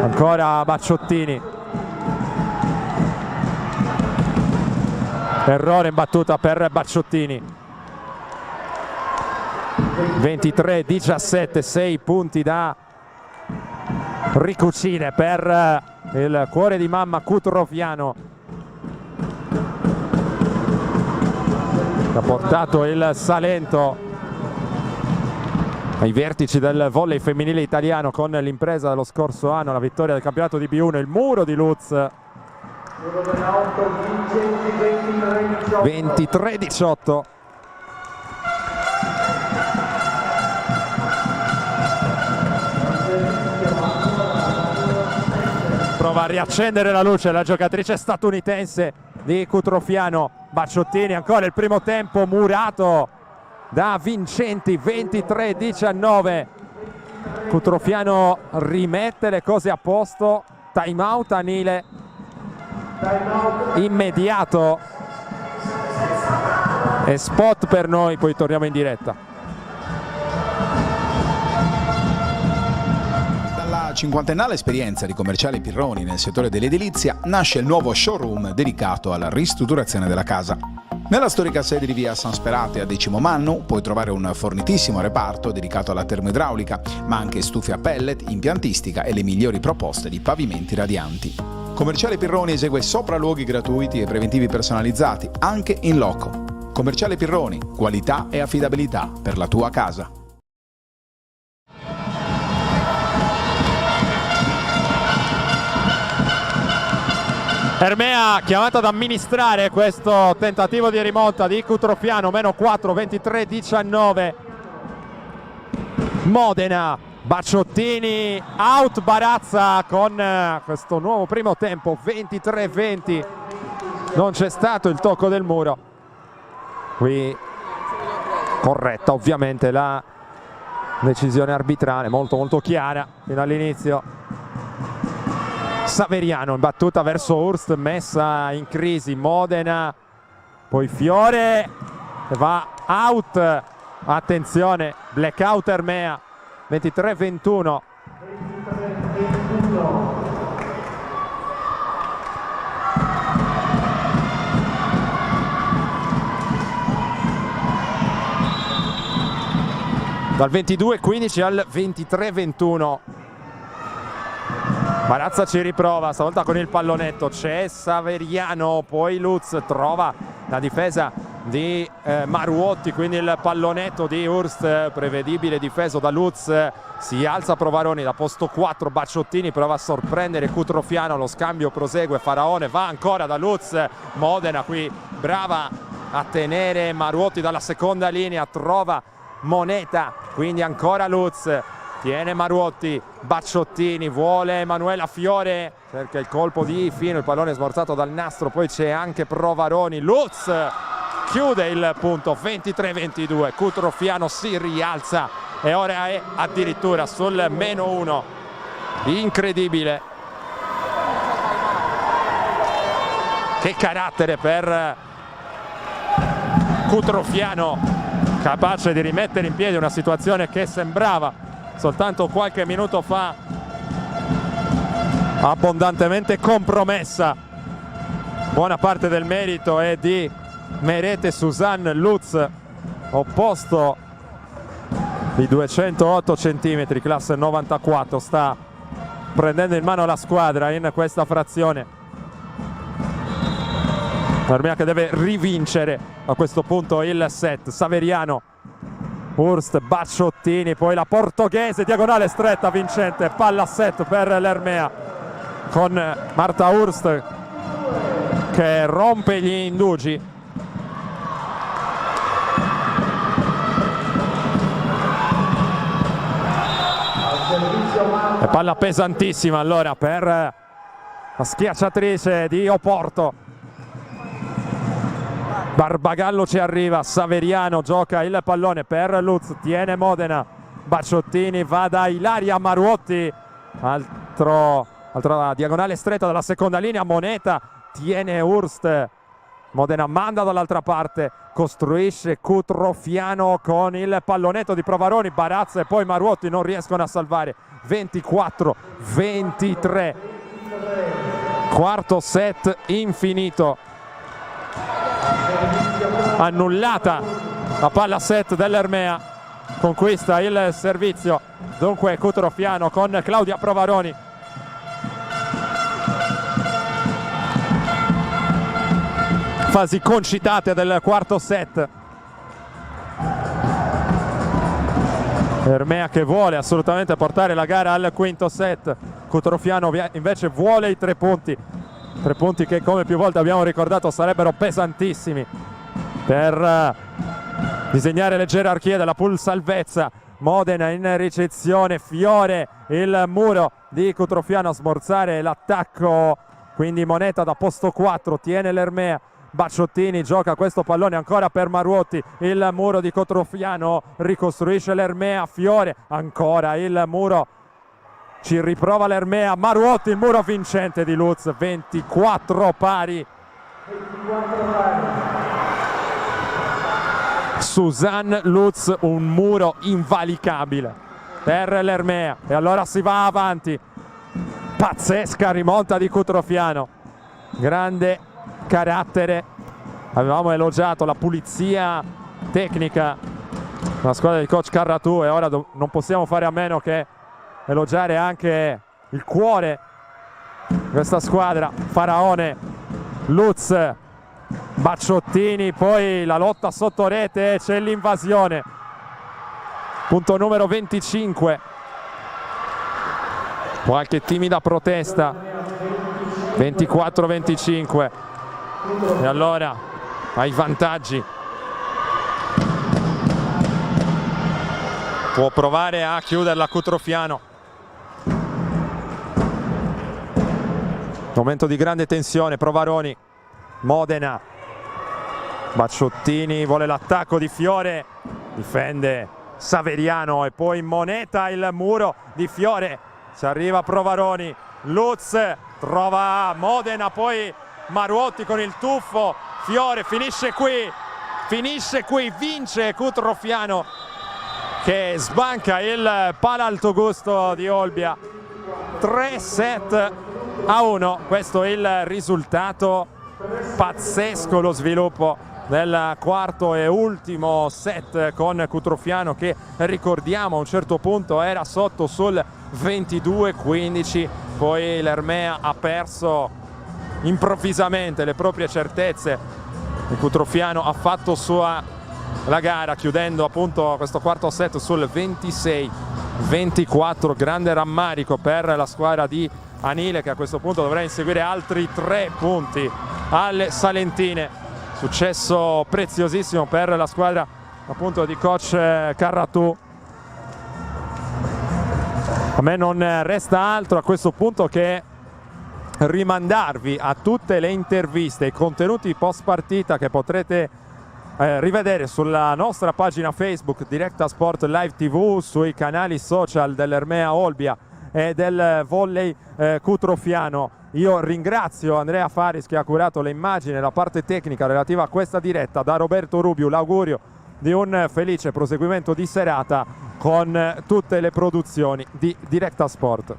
Ancora Bacciottini, errore in battuta per Bacciottini. 23-17, 6 punti da ricucine per il cuore di mamma Cutrofiano, ha portato il Salento ai vertici del volley femminile italiano con l'impresa dello scorso anno, la vittoria del campionato di B1, il muro di Lutz. 23-18. Prova a riaccendere la luce la giocatrice statunitense di Cutrofiano. Bacciottini, ancora il primo tempo murato da Vincenti, 23-19. Cutrofiano rimette le cose a posto, time out Anile immediato e spot per noi, poi torniamo in diretta. Dalla cinquantennale esperienza di Commerciale Pirroni nel settore dell'edilizia nasce il nuovo showroom dedicato alla ristrutturazione della casa. Nella storica sede di via San Sperate a Decimomannu puoi trovare un fornitissimo reparto dedicato alla termoidraulica, ma anche stufe a pellet, impiantistica e le migliori proposte di pavimenti radianti. Commerciale Pirroni esegue sopralluoghi gratuiti e preventivi personalizzati, anche in loco. Commerciale Pirroni, qualità e affidabilità per la tua casa. Ermea chiamata ad amministrare questo tentativo di rimonta di Cutrofiano, meno 4, 23-19. Modena, Bacciottini, out Barazza con questo nuovo primo tempo, 23-20. Non c'è stato il tocco del muro. Qui corretta ovviamente la decisione arbitrale, molto chiara fino all'inizio. Saveriano in battuta verso Hurst, messa in crisi Modena, poi Fiore va out, attenzione, blackout Ermea, 23-21. Dal 22-15 al 23-21. Barazza ci riprova, stavolta con il pallonetto, c'è Saveriano, poi Lutz trova la difesa di Maruotti, quindi il pallonetto di Hurst, prevedibile difeso da Lutz, si alza Provaroni da posto 4, Bacciottini prova a sorprendere Cutrofiano, lo scambio prosegue, Faraone va ancora da Lutz, Modena qui brava a tenere Maruotti dalla seconda linea, trova Moneta, quindi ancora Lutz, tiene Maruotti, Bacciottini, vuole Emanuela Fiore, cerca il colpo di Fino, il pallone smorzato dal nastro, poi c'è anche Provaroni, Lutz chiude il punto, 23-22, Cutrofiano si rialza e ora è addirittura sul -1, incredibile. Che carattere per Cutrofiano, capace di rimettere in piedi una situazione che sembrava soltanto qualche minuto fa abbondantemente compromessa. Buona parte del merito è di Merete Suzanne Lutz, opposto di 208 cm, classe 94, sta prendendo in mano la squadra in questa frazione. L'Ermea che deve rivincere a questo punto il set. Saveriano, Hurst, Bacciottini, poi la portoghese, diagonale stretta vincente, palla set per l'Ermea con Marta Hurst che rompe gli indugi. E palla pesantissima allora per la schiacciatrice di Oporto. Barbagallo ci arriva, Saveriano gioca il pallone per Lutz, tiene Modena, Bacciottini va da Ilaria Maruotti, altra diagonale stretta dalla seconda linea, Moneta tiene Hurst, Modena manda dall'altra parte, costruisce Cutrofiano con il pallonetto di Provaroni, Barazza e poi Maruotti non riescono a salvare, 24-23, quarto set infinito. Annullata la palla set dell'Ermea, conquista il servizio dunque Cutrofiano con Claudia Provaroni. Fasi concitate del quarto set. Ermea che vuole assolutamente portare la gara al quinto set, Cutrofiano invece vuole i 3 punti. 3 punti che, come più volte abbiamo ricordato, sarebbero pesantissimi per disegnare le gerarchie della pool salvezza. Modena in ricezione, Fiore, il muro di Cutrofiano a smorzare l'attacco, quindi Moneta da posto 4, tiene l'Ermea. Bacciottini gioca questo pallone ancora per Maruotti, il muro di Cutrofiano, ricostruisce l'Ermea, Fiore, ancora il muro. Ci riprova l'Ermea, Maruotti, il muro vincente di Lutz, 24 pari. Suzanne Lutz, un muro invalicabile per l'Ermea e allora si va avanti. Pazzesca rimonta di Cutrofiano, grande carattere. Avevamo elogiato la pulizia tecnica della squadra del coach Carratù e ora non possiamo fare a meno che elogiare anche il cuore di questa squadra. Faraone, Lutz, Bacciottini, poi la lotta sotto rete, c'è l'invasione, punto numero 25, qualche timida protesta, 24-25 e allora ai vantaggi, può provare a chiuderla Cutrofiano. Momento di grande tensione, Provaroni, Modena, Bacciottini vuole l'attacco di Fiore, difende Saveriano e poi Moneta, il muro di Fiore, ci arriva Provaroni, Lutz trova Modena, poi Maruotti con il tuffo, Fiore finisce qui, vince Cutrofiano che sbanca il Palaltogusto di Olbia, 3-1, questo è il risultato. Pazzesco lo sviluppo del quarto e ultimo set con Cutrofiano che, ricordiamo, a un certo punto era sotto sul 22-15, poi l'Ermea ha perso improvvisamente le proprie certezze e Cutrofiano ha fatto sua la gara, chiudendo appunto questo quarto set sul 26-24. Grande rammarico per la squadra di Anile che a questo punto dovrà inseguire altri 3 punti alle Salentine. Successo preziosissimo per la squadra appunto di coach Carratù. A me non resta altro a questo punto che rimandarvi a tutte le interviste, i contenuti post partita che potrete rivedere sulla nostra pagina Facebook Directa Sport Live TV, sui canali social dell'Ermea Olbia e del Volley Cutrofiano. Io ringrazio Andrea Faris che ha curato le immagini e la parte tecnica relativa a questa diretta. Da Roberto Rubio l'augurio di un felice proseguimento di serata con tutte le produzioni di Directa Sport.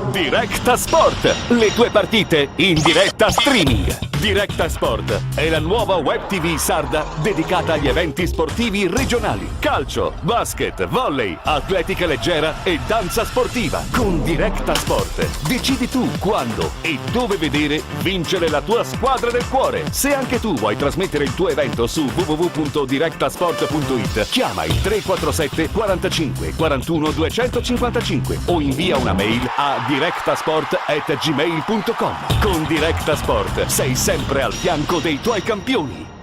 Directa Sport, le tue partite in diretta streaming. Directa Sport è la nuova web TV sarda dedicata agli eventi sportivi regionali. Calcio, basket, volley, atletica leggera e danza sportiva. Con Directa Sport decidi tu quando e dove vedere vincere la tua squadra del cuore. Se anche tu vuoi trasmettere il tuo evento su www.directasport.it, chiama il 347 45 41 255 o invia una mail a directasport@gmail.com. Con Directa Sport sei sempre al fianco dei tuoi campioni.